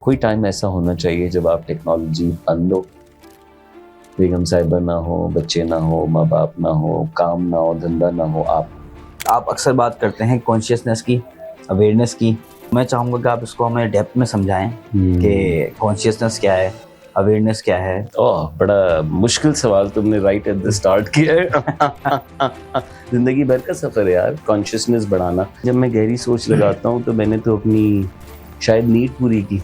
کوئی ٹائم ایسا ہونا چاہیے جب آپ ٹیکنالوجی بند ہو، بیگم صاحبہ نہ ہو، بچے نہ ہو، ماں باپ نہ ہو، کام نہ ہو، دھندا نہ ہو، آپ اکثر بات کرتے ہیں کانشیسنس کی، اویئرنیس کی. میں چاہوں گا کہ آپ اس کو ہمیں ڈیپتھ میں سمجھائیں کہ کانشیسنس کیا ہے، اویئرنیس کیا ہے. بڑا مشکل سوال تم نے رائٹ ایٹ دا سٹارٹ کیا ہے. زندگی بھر کا سفر ہے یار کانشیسنس بڑھانا. جب میں گہری سوچ لگاتا ہوں تو میں نے تو اپنی شاید نیڈ پوری کی.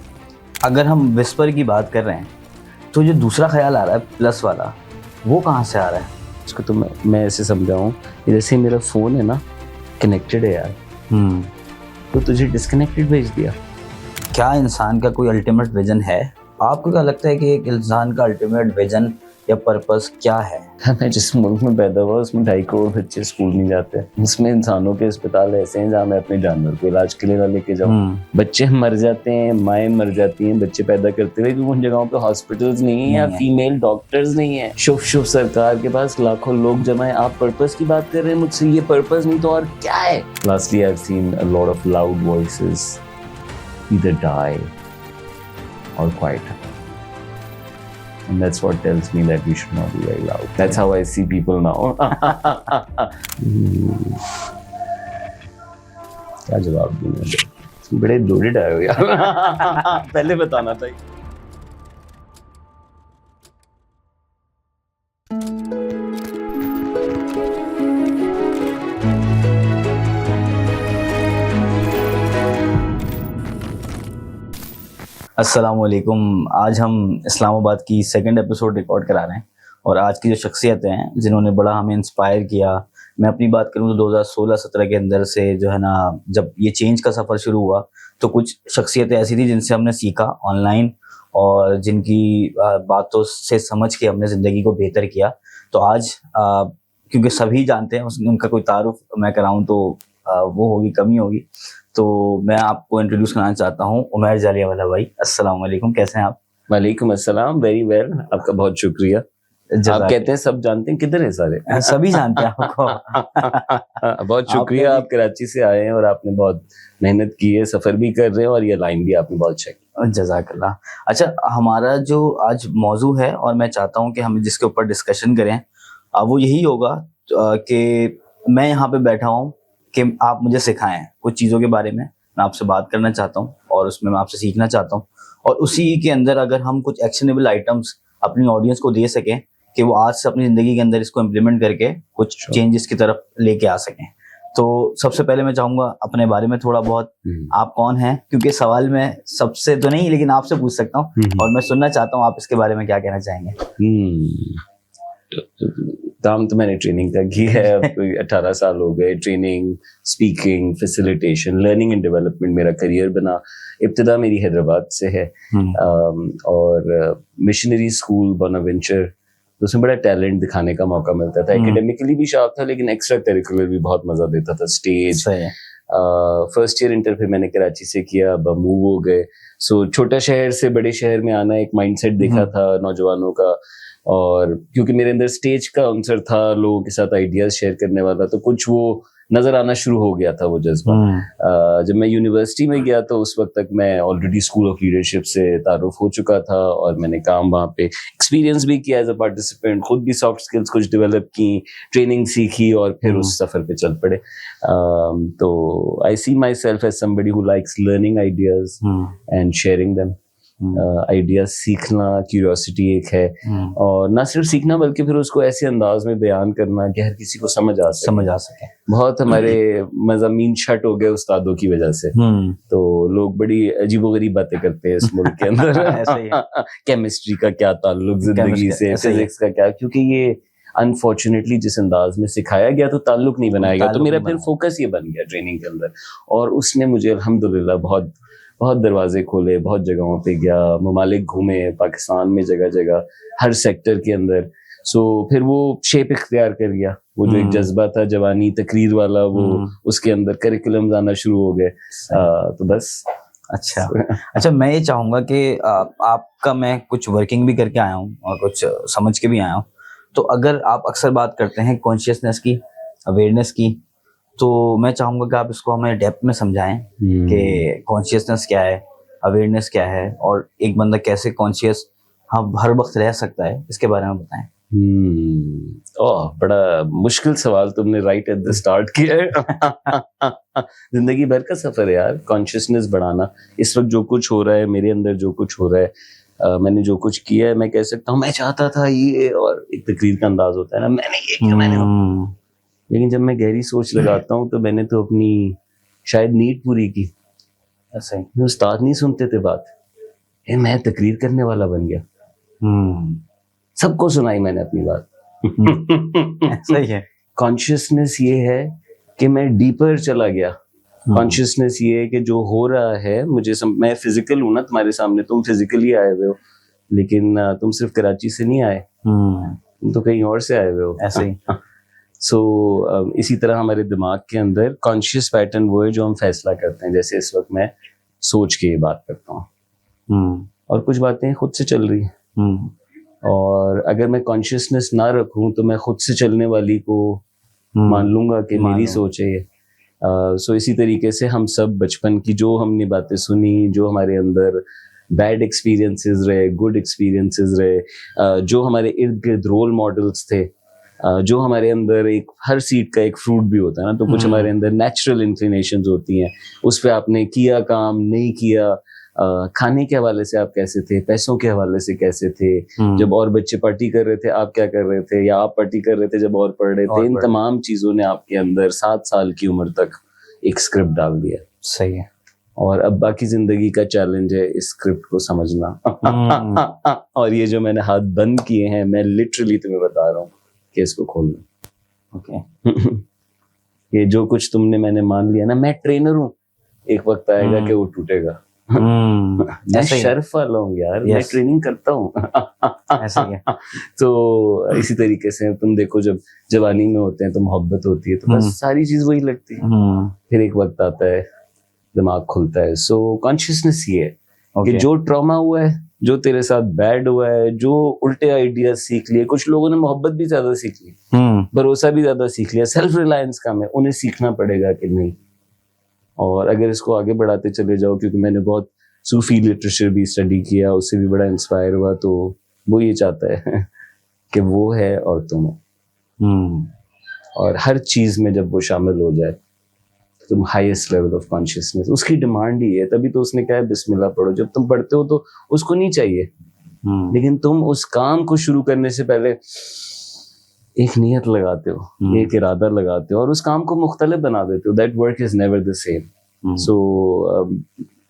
اگر ہم وسپر کی بات کر رہے ہیں تو جو دوسرا خیال آ رہا ہے پلس والا، وہ کہاں سے آ رہا ہے؟ اس کو تو میں ایسے سمجھاؤں جیسے میرا فون ہے نا، کنیکٹڈ ہے یار، تو تجھے ڈسکنیکٹڈ بھیج دیا. کیا انسان کا کوئی الٹیمیٹ ویژن ہے؟ آپ کو کیا لگتا ہے کہ ایک انسان کا الٹیمیٹ ویژن یا پرپس کیا ہے؟ میں جس ملک میں پیدا ہوا اس میں 2.5 کروڑ بچے اسکول نہیں جاتے. اس میں انسانوں کے اسپتال ایسے ہیں جہاں میں اپنے جانور کو علاج کے لیے نہ لے کے جاؤں. بچے مر جاتے ہیں، مائیں مر جاتی ہیں بچے پیدا کرتے ہوئے، کیونکہ ان جگہوں پہ ہاسپٹلز نہیں ہیں یا فیمیل ڈاکٹرز نہیں ہیں. شوف سرکار کے پاس لاکھوں لوگ جمع ہیں، آپ پرپس کی بات کر رہے ہیں مجھ سے. یہ پرپس نہیں تو اور کیا ہے؟ Lastly, I've seen a lot of loud voices either die or quiet. And that's what tells me that we should not be very loud. That's how I see people now. کیا جواب دوں میں؟ بڑے لوڈڈ آئے ہو یار. پہلے بتانا تھا. السلام علیکم. آج ہم اسلام آباد کی سیکنڈ ایپیسوڈ ریکارڈ کرا رہے ہیں، اور آج کی جو شخصیتیں ہیں جنہوں نے بڑا ہمیں انسپائر کیا، میں اپنی بات کروں تو 2016-17 کے اندر سے جو ہے نا، جب یہ چینج کا سفر شروع ہوا تو کچھ شخصیتیں ایسی تھیں جن سے ہم نے سیکھا آن لائن، اور جن کی باتوں سے سمجھ کے ہم نے زندگی کو بہتر کیا. تو آج کیونکہ سبھی جانتے ہیں ان کا کوئی تعارف میں کراؤں تو وہ ہوگی، کمی ہوگی، تو میں آپ کو انٹروڈیوس کرنا چاہتا ہوں عمیر جالیہ والا بھائی. السلام علیکم، کیسے ہیں آپ؟ وعلیکم السلام، ویری ویل. آپ کا بہت شکریہ. آپ کہتے ہیں سب جانتے ہیں، کدھر ہیں سارے؟ سبھی جانتے ہیں آپ کو. بہت شکریہ. آپ کراچی سے آئے ہیں اور آپ نے بہت محنت کی ہے، سفر بھی کر رہے ہیں، اور یہ لائن بھی آپ نے بہت اچھا کی. جزاک اللہ. اچھا، ہمارا جو آج موضوع ہے اور میں چاہتا ہوں کہ ہم جس کے اوپر ڈسکشن کریں وہ یہی ہوگا کہ میں یہاں پہ بیٹھا ہوں کہ آپ مجھے سکھائیں کچھ چیزوں کے بارے میں آپ سے بات کرنا چاہتا ہوں، اور اس میں آپ سے سیکھنا چاہتا ہوں، اور اسی کے اندر اگر ہم کچھ ایکشنیبل آئٹمس اپنی آڈینس کو دے سکیں کہ وہ آج سے اپنی زندگی کے اندر اس کو امپلیمنٹ کر کے کچھ چینجز کی طرف لے کے آ سکیں. تو سب سے پہلے میں چاہوں گا اپنے بارے میں تھوڑا بہت، آپ کون ہیں؟ کیونکہ سوال میں سب سے تو نہیں لیکن آپ سے پوچھ سکتا ہوں، اور میں سننا چاہتا ہوں آپ اس کے بارے میں کیا کہنا چاہیں گے. کام تو میں نے ٹریننگ کا کی ہے، اب کوئی 18 سال ہو گئے. Training, speaking, facilitation, learning and development میرا کریئر بنا. ابتدا میری حیدرآباد سے ہے، اور مشنری اسکول بوناوینچر، اس میں بڑا ٹیلنٹ دکھانے کا موقع ملتا تھا. اکیڈیمکلی بھی شوق تھا، لیکن ایکسٹرا کریکولر بھی بہت مزہ دیتا تھا. اسٹیج، فرسٹ ایئر انٹر پھر میں نے کراچی سے کیا، اب موو ہو گئے. سو چھوٹا شہر سے بڑے شہر میں آنا، ایک مائنڈ سیٹ دیکھا تھا نوجوانوں کا، اور کیونکہ میرے اندر اسٹیج کا عنصر تھا، لوگوں کے ساتھ آئیڈیاز شیئر کرنے والا، تو کچھ وہ نظر آنا شروع ہو گیا تھا وہ جذبہ. جب میں یونیورسٹی میں گیا تو اس وقت تک میں آلریڈی اسکول آف لیڈرشپ سے تعارف ہو چکا تھا، اور میں نے کام وہاں پہ ایکسپیرینس بھی کیا ایز اے پارٹیسپینٹ، خود بھی سافٹ اسکلس کچھ ڈیولپ کی، ٹریننگ سیکھی، اور پھر اس سفر پہ چل پڑے. تو I see myself as somebody who likes learning ideas and sharing them. Ideas سیکھنا کیوریوسٹی ایک ہے، اور نہ صرف سیکھنا بلکہ پھر اس کو ایسے انداز میں بیان کرنا کہ ہر کسی کو سمجھ آ سکے. بہت ہمارے مضامین شٹ ہو گئے استادوں کی وجہ سے، تو لوگ بڑی عجیب و غریب باتیں کرتے ہیں اس ملک کے اندر. کیمسٹری کا کیا تعلق زندگی سے، فزکس کا کیا، کیونکہ یہ انفارچونیٹلی جس انداز میں سکھایا گیا تو تعلق نہیں بنایا گیا. تو میرا پھر فوکس یہ بن گیا ٹریننگ کے اندر، اور اس نے مجھے الحمدللہ بہت دروازے کھولے، بہت جگہوں پہ گیا، ممالک گھومے پاکستان میں، جگہ جگہ ہر سیکٹر کے اندر. سو پھر وہ شیپ اختیار کر گیا، وہ جو ایک جذبہ تھا جوانی تقریر والا، وہ اس کے اندر کریکولمز آنا شروع ہو گئے. تو بس. اچھا، میں یہ چاہوں گا کہ آپ کا میں کچھ ورکنگ بھی کر کے آیا ہوں اور کچھ سمجھ کے بھی آیا ہوں، تو اگر آپ اکثر بات کرتے ہیں کانشیسنس کی، اویئرنیس کی، تو میں چاہوں گا کہ آپ اس کو ہمیں ڈیپتھ میں سمجھائیں کہ کانشیسنس کیا ہے، اویئرنیس کیا ہے, اور ایک بندہ کیسے کانشیس ہر وقت رہ سکتا ہے, اس کے بارے میں بتائیں. بڑا مشکل سوال تم نے رائٹ ایٹ دا اسٹارٹ کیا ہے. زندگی بھر کا سفر ہے یار, کانشیسنیس بڑھانا. اس وقت جو کچھ ہو رہا ہے میرے اندر, جو کچھ ہو رہا ہے, میں نے جو کچھ کیا ہے, میں کہہ سکتا ہوں میں چاہتا تھا یہ, اور ایک تقریر کا انداز ہوتا ہے نا, میں نے یہ کیا, میں نے. لیکن جب میں گہری سوچ لگاتا ہوں تو میں نے تو اپنی شاید نیڈ پوری کی. ایسا ہی. استاد نہیں سنتے تھے بات, میں تقریر کرنے والا بن گیا, سب کو سنائی میں نے اپنی بات. صحیح ہے. کانشیسنیس یہ ہے کہ میں ڈیپر چلا گیا. کانشیسنیس یہ ہے کہ جو ہو رہا ہے مجھے میں فزیکل ہوں نا تمہارے سامنے, تم فزیکلی آئے ہوئے ہو, لیکن تم صرف کراچی سے نہیں آئے, تم تو کہیں اور سے آئے ہوئے ہو. ایسے ہی. سو اسی طرح ہمارے دماغ کے اندر کانشیس پیٹرن وہ ہے جو ہم فیصلہ کرتے ہیں. جیسے اس وقت میں سوچ کے یہ بات کرتا ہوں, اور کچھ باتیں خود سے چل رہی ہیں, اور اگر میں کانشیسنیس نہ رکھوں تو میں خود سے چلنے والی کو مان لوں گا کہ میری سوچ ہے یہ. سو اسی طریقے سے ہم سب بچپن کی جو ہم نے باتیں سنی, جو ہمارے اندر بیڈ ایکسپیرینسز رہے, گڈ ایکسپیرینسز رہے, جو ہمارے ارد گرد رول ماڈلس تھے, جو ہمارے اندر ایک ہر سیڈ کا ایک فروٹ بھی ہوتا ہے نا, تو کچھ ہمارے اندر نیچرل انکلینیشنز ہوتی ہیں, اس پہ آپ نے کیا کام نہیں کیا. کھانے کے حوالے سے آپ کیسے تھے, پیسوں کے حوالے سے کیسے تھے, جب اور بچے پارٹی کر رہے تھے آپ کیا کر رہے تھے, یا آپ پارٹی کر رہے تھے جب اور پڑھ رہے تھے. ان تمام چیزوں نے آپ کے اندر 7 سال کی عمر تک ایک اسکرپٹ ڈال دیا. صحیح ہے. اور اب باقی زندگی کا چیلنج ہے اس اسکرپٹ کو سمجھنا. اور یہ جو میں نے ہاتھ بند کیے ہیں, میں لٹرلی تمہیں بتا رہا ہوں کہ اس کو کھولنا. یہ جو کچھ تم نے میں نے مان لیا نا, میں ٹرینر ہوں, ایک وقت آئے گا کہ وہ ٹوٹے گا. میں شرف والا ہوں یار, میں ٹریننگ کرتا ہوں. تو اسی طریقے سے تم دیکھو, جب جوانی میں ہوتے ہیں تو محبت ہوتی ہے, تو بس ساری چیز وہی لگتی ہے. پھر ایک وقت آتا ہے دماغ کھلتا ہے. سو کانشیسنیس یہ ہے کہ جو ٹراما ہوا ہے, جو تیرے ساتھ بیڈ ہوا ہے, جو الٹے آئیڈیاز سیکھ لیے, کچھ لوگوں نے محبت بھی زیادہ سیکھ لی, بھروسہ بھی زیادہ سیکھ لیا, سیلف ریلائنس کم ہے, انہیں سیکھنا پڑے گا کہ نہیں. اور اگر اس کو آگے بڑھاتے چلے جاؤ, کیونکہ میں نے بہت صوفی لٹریچر بھی اسٹڈی کیا, اس سے بھی بڑا انسپائر ہوا, تو وہ یہ چاہتا ہے کہ وہ ہے اور تم ہو, اور ہر چیز میں جب وہ شامل ہو جائے تم ہائیسٹ لیول آف کانشیسنیس. اس کی ڈیمانڈ ہی ہے, تبھی تو اس نے کہا ہے بسم اللہ پڑھو. جب تم پڑھتے ہو تو اس کو نہیں چاہیے, لیکن تم اس کام کو شروع کرنے سے پہلے ایک نیت لگاتے ہو, ایک ارادہ لگاتے ہو, اور اس کام کو مختلف بنا دیتے ہو. That work is never the same. So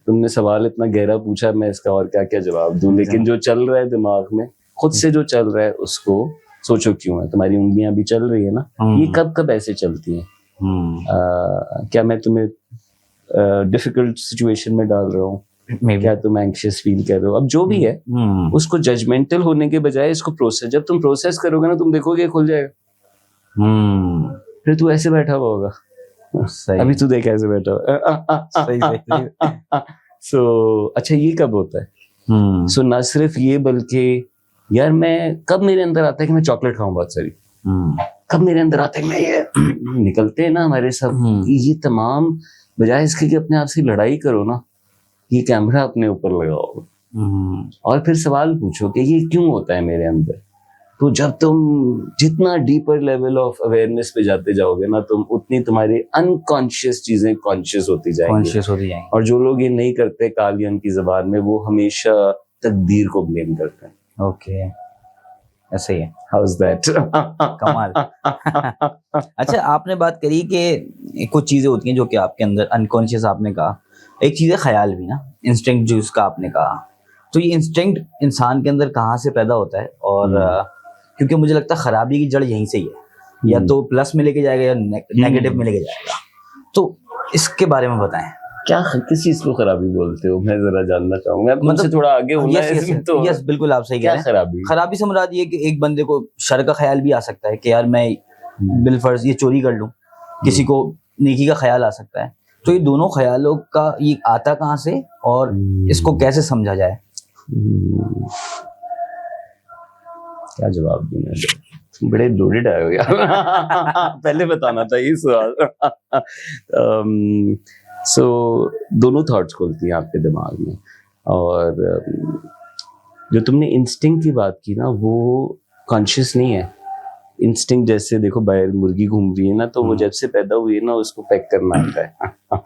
تم نے سوال اتنا گہرا پوچھا, میں اس کا اور کیا کیا جواب دوں, لیکن جو چل رہا ہے دماغ میں خود سے, جو چل رہا ہے اس کو سوچو کیوں ہے. تمہاری انگلیاں بھی چل رہی ہے نا, یہ کب کب ایسے چلتی ہیں؟ کیا میں تمہیں ڈیفیکلٹ سچویشن میں ڈال رہا ہوں, کیا تم اینکشیس فیل کر رہے ہو؟ اب جو بھی ہے اس کو ججمنٹل ہونے کے بجائے اس کو پروسیس, جب تم پروسیس کرو گے نا تم دیکھو گے کھل جائے گا. پھر تو ایسے بیٹھا ہوا ہوگا, ابھی تو دیکھ ایسے بیٹھا ہوا. سو اچھا یہ کب ہوتا ہے؟ سو نہ صرف یہ, بلکہ یار میں کب میرے اندر آتا ہے کہ میں چاکلیٹ کھاؤں بہت ساری, کب میرے اندر آتا ہے کہ میں یہ نکلتے ہیں نا ہمارے سب, یہ تمام بجائے اس کے کہ اپنے آپ سے لڑائی کرو نا, یہ کیمرہ اپنے اوپر لگاؤ اور پھر سوال پوچھو کہ یہ کیوں ہوتا ہے میرے اندر. تو جب تم جتنا ڈیپر لیول آف اویئرنیس پہ جاتے جاؤ گے نا, تم اتنی تمہاری انکانشیس چیزیں کانشیس ہوتی جائیں گی. اور جو لوگ یہ نہیں کرتے کالیان کی زبان میں, وہ ہمیشہ تقدیر کو بلیم کرتے ہیں. اوکے, ایسے ہی ہے. How's that? کمال. اچھا, آپ نے بات کری کہ کچھ چیزیں ہوتی ہیں جو کہ آپ کے اندر انکانشیس, آپ نے کہا ایک چیز ہے خیال بھی نا, انسٹنکٹ جو اس کا آپ نے کہا. تو یہ انسٹنکٹ انسان کے اندر کہاں سے پیدا ہوتا ہے؟ اور کیونکہ مجھے لگتا ہے خرابی کی جڑ یہیں سے ہی ہے, یا تو پلس میں لے کے جائے گا یا نیگیٹو میں لے کے جائے گا. تو اس کے بارے میں بتائیں. کیا کس چیز کو خرابی بولتے ہو؟ میں ذرا جاننا چاہوں گا, مطلب تھوڑا آگے ہونا ہے اس میں. تو یس بالکل آپ صحیح کہہ رہے ہیں. خرابی, خرابی سے مراد یہ کہ ایک بندے کو شر کا خیال بھی آ سکتا ہے کہ یار میں بالفرض یہ چوری کر لوں, کسی کو نیکی کا خیال آ سکتا ہے. تو یہ دونوں خیالوں کا یہ آتا کہاں سے, اور اس کو کیسے سمجھا جائے؟ کیا جواب دوں میں؟ بڑے لوڈیڈ آئے ہو یار. پہلے بتانا تھا یہ سوال. سو دونوں تھاٹس کھولتی ہیں آپ کے دماغ میں. اور جو تم نے انسٹنکٹ کی بات کی نا وہ کانشیس نہیں ہے. انسٹنکٹ جیسے دیکھو باہر مرغی گھوم رہی ہے نا تو وہ جب سے پیدا ہوئی ہے نا اس کو پیک کرنا آتا ہے.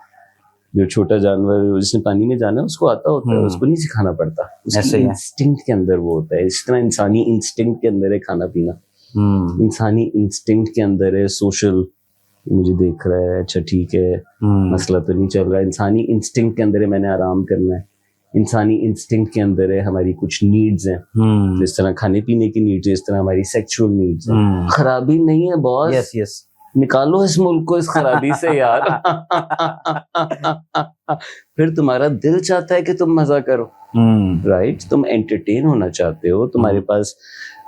جو چھوٹا جانور جس نے پانی میں جانا ہے اس کو آتا ہوتا ہے, اس کو نہیں سکھانا پڑتا, اس کی انسٹنکٹ کے اندر وہ ہوتا ہے. اس طرح انسانی انسٹنکٹ کے اندر ہے کھانا پینا, انسانی انسٹنکٹ کے اندر ہے سوشل, مجھے دیکھ رہا ہے اچھا ٹھیک ہے مسئلہ تو نہیں چل رہا. انسانی انسٹنکٹ کے اندر ہے میں نے آرام کرنا ہے. انسانی انسٹنکٹ کے اندر ہے ہماری کچھ نیڈز ہیں, جس طرح کھانے پینے کی نیڈز ہے اس طرح ہماری سیکچوئل نیڈز ہیں. خرابی نہیں ہے باس, نکالو اس ملک کو اس خرابی سے یار. پھر تمہارا دل چاہتا ہے کہ تم مزہ کرو, رائٹ, تم انٹرٹین ہونا چاہتے ہو, تمہارے پاس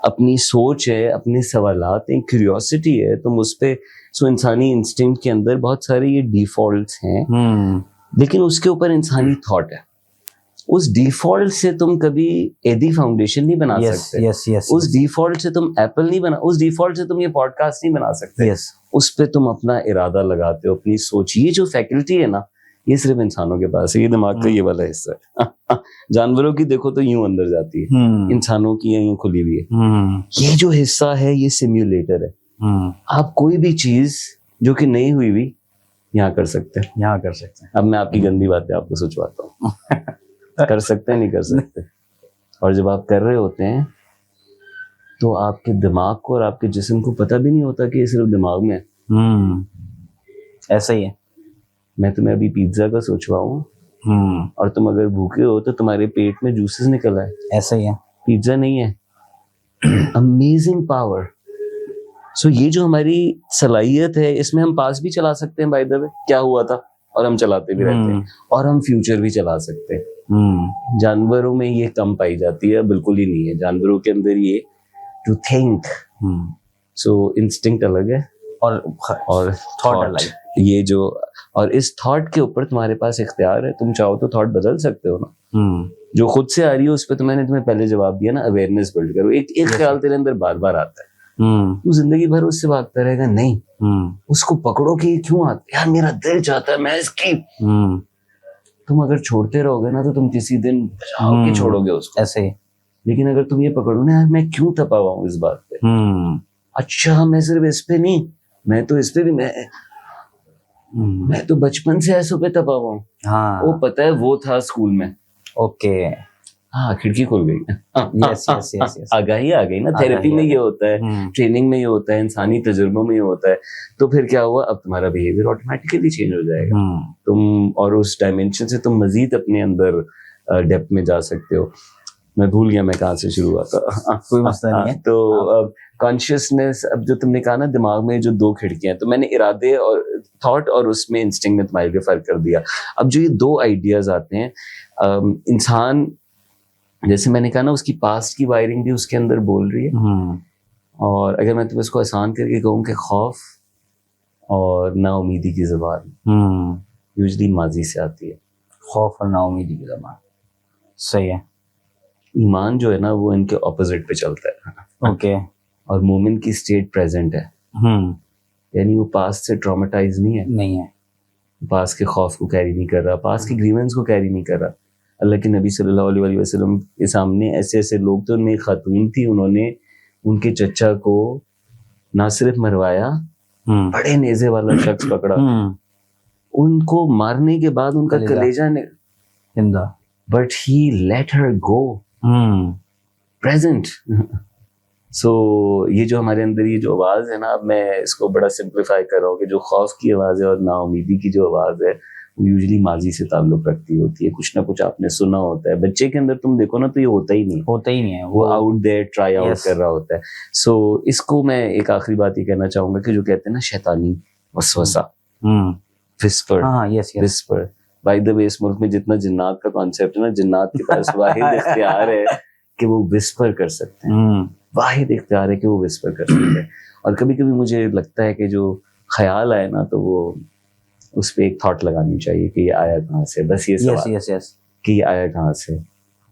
اپنی سوچ ہے, اپنے سوالات ہیں, کیوریوسٹی ہے, تم اس پہ. سو انسانی انسٹنکٹ کے اندر بہت سارے یہ ڈیفالٹس ہیں, لیکن اس کے اوپر انسانی تھاٹ ہے. اس ڈیفالٹ سے تم کبھی ایدی فاؤنڈیشن نہیں بنا سکتے, اس ڈیفالٹ سے تم ایپل نہیں بنا, اس ڈیفالٹ سے تم یہ پوڈ کاسٹ نہیں بنا سکتے. اس پہ تم اپنا ارادہ لگاتے ہو, اپنی سوچ. یہ جو فیکلٹی ہے نا یہ صرف انسانوں کے پاس ہے, یہ دماغ کا یہ والا حصہ ہے. جانوروں کی دیکھو تو یوں اندر جاتی ہے, انسانوں کی یوں کھلی ہوئی ہے. یہ جو حصہ ہے یہ سیمیولیٹر ہے. آپ کوئی بھی چیز جو کہ نہیں ہوئی ہوئی یہاں کر سکتے ہیں. اب میں آپ کی گندی باتیں آپ کو سوچواتا ہوں. کر سکتے ہیں نہیں کر سکتے, اور جب آپ کر رہے ہوتے ہیں تو آپ کے دماغ کو اور آپ کے جسم کو پتہ بھی نہیں ہوتا کہ یہ صرف دماغ میں ہے. ایسا ہی ہے. میں تمہیں ابھی پیزا کا سوچواؤں اور تم اگر بھوکے ہو تو تمہارے پیٹ میں جوسز نکل آئے. ایسا ہی ہے, پیزا نہیں ہے. Amazing power. سو یہ جو ہماری صلاحیت ہے اس میں ہم پاس بھی چلا سکتے ہیں, بائی دا وے کیا ہوا تھا, اور ہم چلاتے بھی رہتے ہیں, اور ہم فیوچر بھی چلا سکتے ہیں. جانوروں میں یہ کم پائی جاتی ہے, بالکل ہی نہیں ہے جانوروں کے اندر یہ ٹو تھنک. سو انسٹنکٹ الگ ہے اور تھاٹ الگ. یہ جو اور اس تھاٹ کے اوپر تمہارے پاس اختیار ہے, تم چاہو تو تھاٹ بدل سکتے ہو نا. جو خود سے آ رہی ہے اس پہ تو میں نے تمہیں پہلے جواب دیا نا, اویئرنیس بلڈ کرو. ایک خیال تیرے اندر بار بار آتا ہے, تو زندگی بھر اس سے بھاگتا رہے گا, نہیں اس کو پکڑو کہ کیوں آتا ہے, یار میرا دل چاہتا ہے میں اس کی. تم اگر چھوڑتے رہو گے نا تو تم کسی دن بچاؤ کے چھوڑو گے اس کو. ایسے ہی. لیکن اگر تم یہ پکڑو نا, یار میں کیوں تپا ہوا ہوں اس بات پہ, اچھا میں صرف اس پہ نہیں, میں تو اس پہ بھی, میں تو بچپن سے ایسوں پہ تپا ہوا ہوں. وہ پتہ ہے وہ تھا اسکول میں. اوکے, ہاں کھڑکی کھل گئی. آگاہی آ گئی نا. تھیراپی میں یہ ہوتا ہے, ٹریننگ میں یہ ہوتا ہے, انسانی تجربوں میں یہ ہوتا ہے. تو پھر کیا ہوا, اب تمہارا بیہیویئر آٹومیٹکلی چینج ہو جائے گا. تم اور اس ڈائمینشن سے تم مزید اپنے اندر ڈیپتھ میں جا سکتے ہو. میں بھول گیا میں کہاں سے شروع ہوا تھا. کوئی مسئلہ نہیں ہے. تو کانشیسنیس, اب جو تم نے کہا نا دماغ میں جو دو کھڑکیاں ہیں, تو میں نے ارادے اور تھاٹ اور اس میں انسٹنکٹ میں تمہارے لیے فرق کر دیا. اب جو یہ دو آئیڈیاز آتے ہیں, انسان جیسے میں نے کہا نا اس کی پاسٹ کی وائرنگ بھی اس کے اندر بول رہی ہے. اور اگر میں تمہیں اس کو آسان کر کے کہوں کہ خوف اور نا امیدی کی زبان یوزلی ماضی سے آتی ہے. خوف اور نا امیدی کی زبان, صحیح ہے. ایمان جو ہے نا وہ ان کے اپوزٹ پہ چلتا ہے. اوکے. اور مومن کی اسٹیٹ پریزنٹ ہے, یعنی وہ پاسٹ سے ٹرامیٹائز نہیں ہے, پاسٹ کے خوف کو کیری نہیں کر رہا, پاسٹ کے گریونس کو کیری نہیں کر رہا. اللہ کے نبی صلی اللہ علیہ وسلم کے سامنے ایسے ایسے لوگ تھے, ان میں ایک خاتون تھی, انہوں نے ان کے چچا کو نہ صرف مروایا, بڑے نیزے والا شخص پکڑا, ان کو مارنے کے بعد ان کا کلیجہ زندہ, but he let her go present. So یہ جو ہمارے اندر یہ جو آواز ہے نا, اب میں اس کو بڑا سمپلیفائی کر رہا ہوں کہ جو خوف کی آواز ہے اور نا امیدی کی جو آواز ہے وہ یوزلی ماضی سے تعلق رکھتی ہوتی ہے. کچھ نہ کچھ آپ نے سنا ہوتا ہے. بچے کے اندر تم دیکھو نا تو یہ ہوتا ہی نہیں ہے, وہ آؤٹ دیر ٹرائی آؤٹ کر رہا ہوتا ہے. سو اس کو میں ایک آخری بات یہ کہنا چاہوں گا کہ جو کہتے ہیں نا شیطانی وسوسہ, وسپر. بائی دا وے اس ملک میں جتنا جنات کا کانسیپٹ ہے نا, جنات کے پاس واحد اختیار ہے کہ وہ وسپر کر سکتے ہیں, واحد اختیار ہے کہ وہ وسپر کر سکتے ہیں. اور کبھی کبھی مجھے لگتا ہے کہ جو خیال آئے نا تو وہ اس پہ ایک تھاٹ لگانی چاہیے کہ یہ آیا کہاں سے, بس یہ سوال کہ یہ آیا کہاں سے.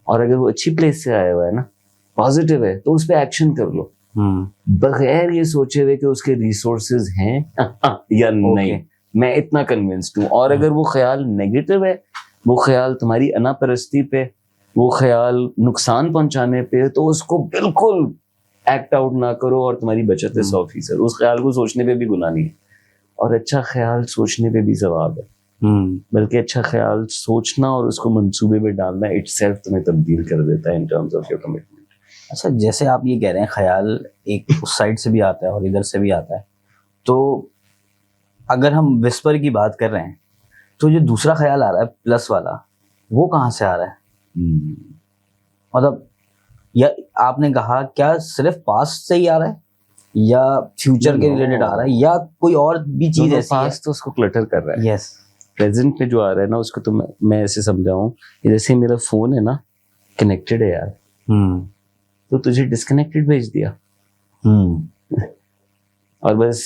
اور اگر وہ اچھی پلیس سے آیا ہوا ہے نا, پازیٹیو ہے, تو اس پہ ایکشن کر لو بغیر یہ سوچے ہوئے کہ اس کے ریسورسز ہیں یا نہیں. میں اتنا کنونسڈ ہوں. اور اگر وہ خیال نیگیٹو ہے, وہ خیال تمہاری انا پرستی پہ وہ خیال نقصان پہنچانے پہ تو اس کو بالکل ایکٹ آؤٹ نہ کرو اور تمہاری بچت ہے 100%. اس خیال کو سوچنے پہ بھی گناہ نہیں ہے, اور اچھا خیال سوچنے پہ بھی ثواب ہے. بلکہ اچھا خیال سوچنا اور اس کو منصوبے میں ڈالنا اٹ سیلف تمہیں تبدیل کر دیتا ہے in terms of your commitment. اچھا, جیسے آپ یہ کہہ رہے ہیں خیال ایک اس سائڈ سے بھی آتا ہے اور ادھر سے بھی آتا ہے, تو اگر ہم وسپر کی بات کر رہے ہیں تو جو دوسرا خیال آ رہا ہے پلس والا, وہ کہاں سے آ رہا ہے؟ مطلب یا آپ نے کہا کیا صرف پاسٹ سے ہی آ رہا ہے یا فیوچر کے ریلیٹڈ آ رہا ہے یا کوئی اور بھی چیز ایسی ہے؟ پاسٹ تو اس کو کلٹر کر رہا ہے. یس, پریزنٹ میں جو آ رہا ہے نا اس کو تو میں ایسے سمجھاؤں, جیسے میرا فون ہے نا کنیکٹڈ ہے یار, تو تجھے ڈسکنیکٹڈ بھیج دیا اور بس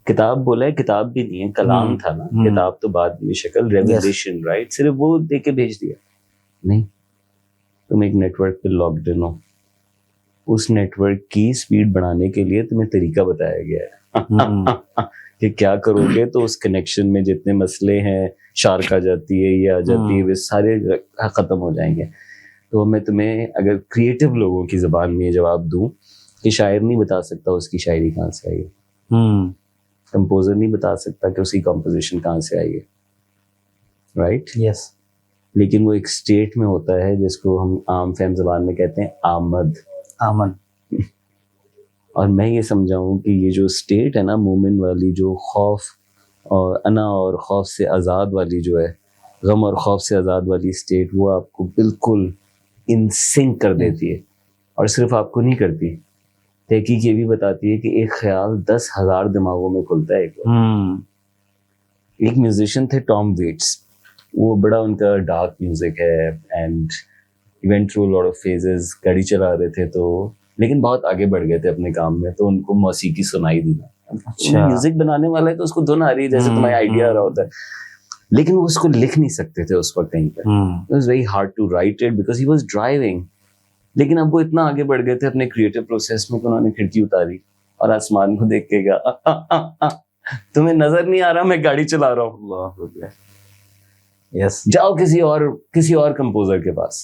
کتاب بولا ہے, کتاب بھی نہیں ہے, کلام تھا نا, کتاب تو بعد میں شکل ریولیشن رائٹ, صرف وہ دے کے بھیج دیا. نہیں, تم ایک نیٹ ورک پہ لاگڈ ان ہو, اس نیٹ ورک کی سپیڈ بڑھانے کے لیے تمہیں طریقہ بتایا گیا ہے کہ کیا کرو گے تو اس کنیکشن میں جتنے مسئلے ہیں, شارک آ جاتی ہے, یہ آ جاتی ہے, وہ سارے ختم ہو جائیں گے. تو میں تمہیں اگر کریٹو لوگوں کی زبان میں یہ جواب دوں کہ شاعر نہیں بتا سکتا اس کی شاعری کہاں سے آئی ہے, کمپوزر نہیں بتا سکتا کہ اس کی کمپوزیشن کہاں سے آئی ہے, رائٹ؟ یس. لیکن وہ ایک اسٹیٹ میں ہوتا ہے جس کو ہم عام فہم زبان میں کہتے ہیں آمد. اور میں یہ سمجھاؤں کہ یہ جو اسٹیٹ ہے نا مومن والی, جو خوف اور انا اور خوف سے آزاد والی جو ہے, غم اور خوف سے آزاد والی اسٹیٹ, وہ آپ کو بالکل ان سنک کر دیتی ہے. اور صرف آپ کو نہیں کرتی, تحقیق یہ بھی بتاتی ہے کہ ایک خیال 10,000 دماغوں میں کھلتا ہے ایک وقت. ایک میوزیشین تھے ٹام ویٹس, وہ بڑا ان کا ڈارک میوزک ہے and event through lot of phases, گاڑی چلا رہے تھے تو لیکن بہت آگے بڑھ گئے تھے اپنے کام میں, تو ان کو موسیقی سنائی دی نا. اچھا, میوزک بنانے والا ہے تو اس کو دھن آ رہی ہے جیسے تمہیں آئیڈیا آ رہا ہوتا ہے, لیکن وہ اس کو لکھ نہیں سکتے تھے اس وقت کہیں پہ. It was very hard to write it because he was driving. لیکن اب وہ اتنا آگے بڑھ گئے تھے اپنے کریٹو پروسیس میں کہ انہوں نے کھڑکی اتاری اور آسمان کو دیکھ کے گیا, تمہیں نظر نہیں آ رہا میں گاڑی چلا رہا ہوں. یس, جاؤ کسی اور کمپوزر کے پاس,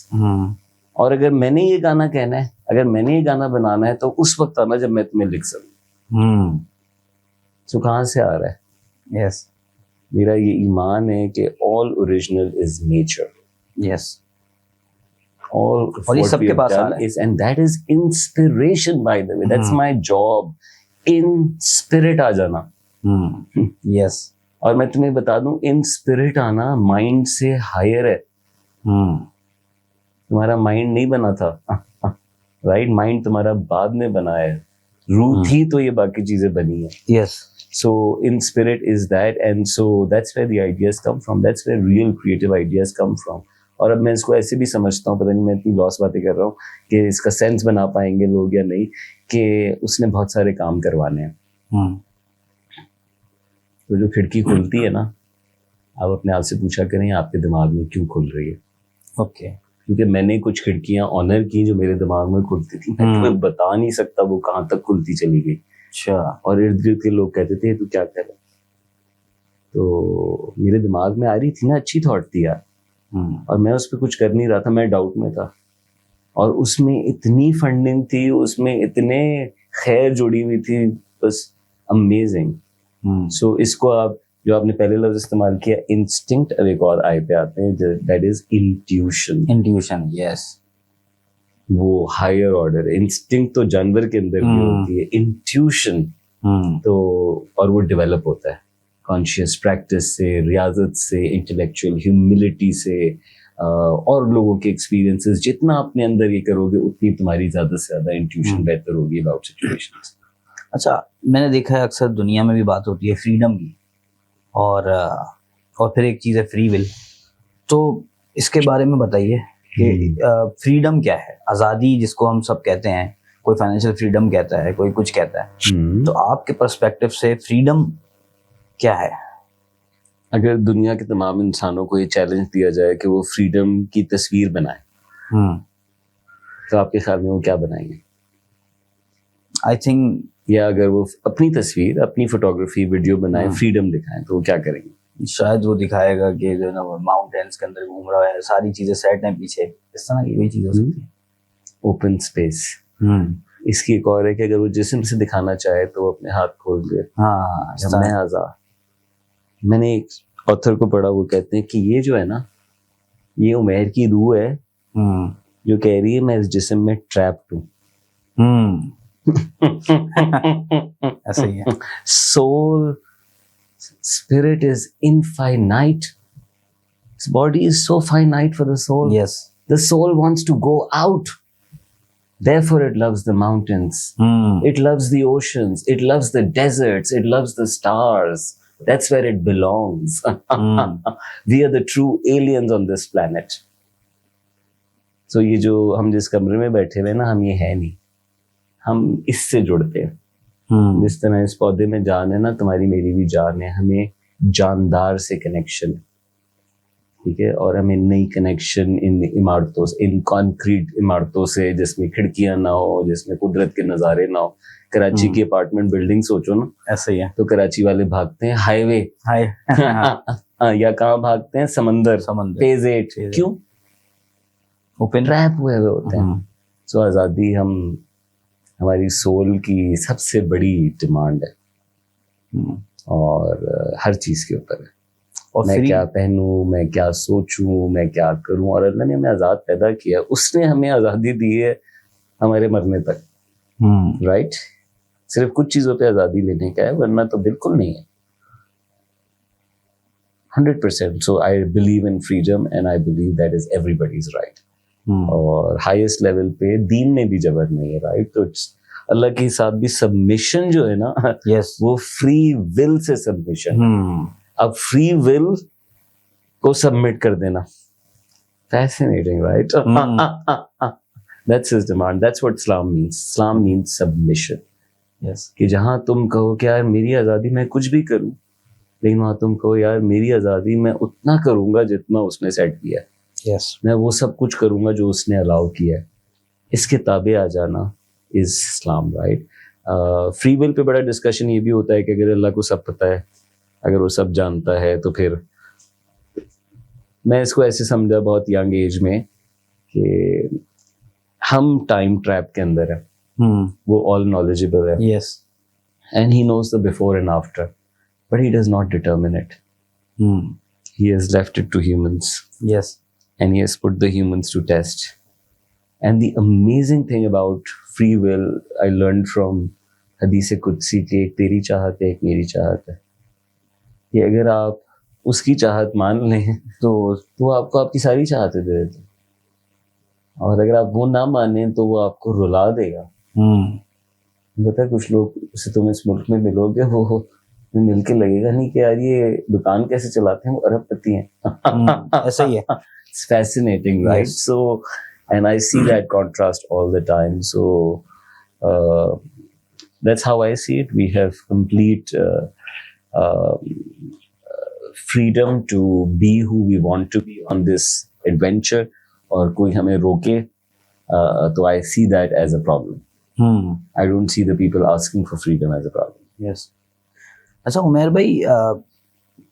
اور اگر میں نے یہ گانا کہنا ہے, اگر میں نے یہ گانا بنانا ہے تو اس وقت آنا جب میں تمہیں لکھ سکوں. تو کہاں سے آ رہا ہے؟ یس, میرا یہ ایمان ہے کہ all original is nature. یس, اور یہ سب کے پاس آ رہا ہے. And that is inspiration by the way. That's my job. In spirit آ جانا. یس, اور میں تمہیں بتا دوں in spirit آنا مائنڈ سے ہائر ہے. تمہارا مائنڈ نہیں بنا تھا, رائٹ؟ مائنڈ تمہارا بعد میں بنا ہے, روح تھی تو یہ باقی چیزیں بنی ہیں. یس. So in spirit is that, and so that's where the ideas come from. That's where real creative ideas come from. اور اب میں اس کو ایسے بھی سمجھتا ہوں, پتہ نہیں میں اتنی لاس باتیں کر رہا ہوں کہ اس کا سینس بنا پائیں گے لوگ یا نہیں, کہ اس نے بہت سارے کام کروانے ہیں. تو جو کھڑکی کھلتی ہے نا, آپ اپنے آپ سے پوچھا کریں آپ کے دماغ میں کیوں کھل رہی ہے. اوکے, کیونکہ میں نے کچھ کھڑکیاں آنر کی جو میرے دماغ میں کھلتی تھی, میں تمہیں بتا نہیں سکتا وہ کہاں تک کھلتی چلی گئی. اچھا. اور ارد گرد کے لوگ کہتے تھے تو کیا کہہ رہا, تو میرے دماغ میں آ رہی تھی نا, اچھی تھاٹ تھی یار, اور میں اس پہ کچھ کر نہیں رہا تھا, میں ڈاؤٹ میں تھا, اور اس میں اتنی فنڈنگ تھی, اس میں اتنے خیر جڑی ہوئی تھی, بس امیزنگ. سو اس کو آپ جو آپ نے پہلے لفظ استعمال کیا انسٹنکٹ, اب ایک اور آئے پہ آتے ہیں, دیٹ از انٹیوشن. یس, وہ ہائر آرڈر. انسٹنکٹ تو جانور کے اندر بھی ہوتی ہے, انٹیوشن تو اور وہ ڈیولپ ہوتا ہے کانشیس پریکٹس سے, ریاضت سے, انٹلیکچوئل ہیوملٹی سے, اور لوگوں کے ایکسپیرینسز. جتنا اپنے اندر یہ کرو گے اتنی تمہاری زیادہ سے زیادہ انٹیوشن بہتر ہوگی اباؤٹ سچویشنز. اچھا, میں نے دیکھا ہے اکثر دنیا میں بھی بات ہوتی ہے فریڈم کی, اور پھر ایک چیز ہے فری ول. تو اس کے بارے میں بتائیے کہ فریڈم کیا ہے, آزادی جس کو ہم سب کہتے ہیں, کوئی فائنینشیل فریڈم کہتا ہے, کوئی کچھ کہتا ہے, تو آپ کے پرسپیکٹو سے فریڈم کیا ہے؟ اگر دنیا کے تمام انسانوں کو یہ چیلنج دیا جائے کہ وہ فریڈم کی تصویر بنائیں, تو آپ کے خیال میں وہ کیا بنائیں گے؟ آئی تھنک, یا اگر وہ اپنی تصویر, اپنی فوٹوگرافی, ویڈیو بنائیں, فریڈم دکھائیں, تو وہ کیا کریں گے؟ شاید وہ دکھائے گا کہ جو ہے نا ماؤنٹینس کے اندر گھوم رہا ہے, ساری چیزیں سیٹ ہیں پیچھے, اس طرح کی کوئی چیز ہو سکتی ہے. Open space. اس کی ایک اور ہے کہ اگر وہ جسم سے دکھانا چاہے تو وہ اپنے ہاتھ کھول دے. ہاں, میں آزاد. میں نے ایک آتھر کو پڑھا, وہ کہتے ہیں کہ یہ جو ہے نا, یہ عمیر کی روح ہے جو کہہ رہی ہے میں اس جسم میں ٹریپڈ ہوں. ایسا ہی ہے. Soul, spirit is infinite. This body is so finite for the soul. Yes. The soul wants to go out. Therefore, it loves the mountains. It loves the oceans. It loves the deserts. It loves the stars. That's where it belongs. We are the true aliens on this planet. So, یہ جو ہم جس کمرے میں بیٹھے ہوئے نا, ہم یہ ہے نہیں. ہم اس سے جڑتے ہیں. جس طرح اس پودے میں جان ہے نا, تمہاری میری بھی جان ہے. ہمیں جاندار سے کنیکشن, ٹھیک ہے, اور ہمیں نئی کنیکشن ان عمارتوں سے, ان کانکریٹ عمارتوں سے جس میں کھڑکیاں نہ ہو, جس میں قدرت کے نظارے نہ ہو. کراچی کی اپارٹمنٹ بلڈنگ سوچو نا, ایسا ہی ہے. تو کراچی والے بھاگتے ہیں ہائی وے, یا کہاں بھاگتے ہیں, سمندر, فیز 8. کیوں؟ اوپن ٹریپ ہوئے ہوتے ہیں. سو آزادی ہماری سول کی سب سے بڑی ڈیمانڈ ہے, اور ہر چیز کے اوپر ہے. میں کیا پہنوں, میں کیا سوچوں, میں کیا کروں. اور اللہ نے ہمیں آزاد پیدا کیا, اس نے ہمیں آزادی دی ہے ہمارے مرنے تک, رائٹ. صرف کچھ چیزوں پہ آزادی لینے کا ہے, ورنہ تو بالکل نہیں ہے. 100%. So I believe in freedom and I believe that is everybody's right. اور ہائیسٹ لیول پہ دین میں بھی جبر نہیں ہے, رائٹ. تو اللہ کے ساتھ بھی سبمیشن جو ہے نا, وہ فری ول سے سبمیشن. اب فری ول کو سبمٹ کر دینا, fascinating, right. That's his demand. That's what Islam means. Islam means submission. Yes. کہ جہاں تم کہو کہ یار میری آزادی میں کچھ بھی کروں, لیکن وہاں تم کہو یار میری آزادی میں اتنا کروں گا جتنا اس نے سیٹ کیا ہے. Yes. میں وہ سب کچھ کروں گا جو اس نے الاؤ کیا ہے. اس کے تابع آ جانا از اسلام, رائٹ. فری ول پہ بڑا ڈسکشن یہ بھی ہوتا ہے کہ اگر اللہ کو سب پتہ ہے, اگر وہ سب جانتا ہے, تو پھر میں اس کو ایسے سمجھا بہت ینگ ایج میں کہ ہم ٹائم ٹریپ کے اندر ہیں. وہ آل نالجیبل ہے. Yes. And he knows the before and after, but he does not determine it. He has left it to humans. Yes. And he has put the humans to test. And the amazing thing about free will, I learned from حدیث قدسی کہ ایک تیری چاہت ہے, ایک میری چاہت ہے. کہ اگر آپ اس کی چاہت مان لیں تو وہ آپ کو آپ کی ساری چاہتیں دے دیتے, اور اگر آپ وہ نہ مانیں تو وہ آپ کو رلا دے گا. بتا کچھ لوگ سے تم اس ملک میں ملو گے, وہ مل کے لگے گا نہیں کہ یار یہ دکان کیسے چلاتے ہیں, وہ ارب پتی ہیں. ایسا ہی ہے. It's fascinating, right? Yes. So, and I see that contrast all the time. So, that's how I see it. We have complete freedom to be who we want to be on this adventure. اور کوئی ہمیں روکے تو I see that as a problem. I don't see the people asking for freedom as a problem. Yes. اچھا عمیر بھائی,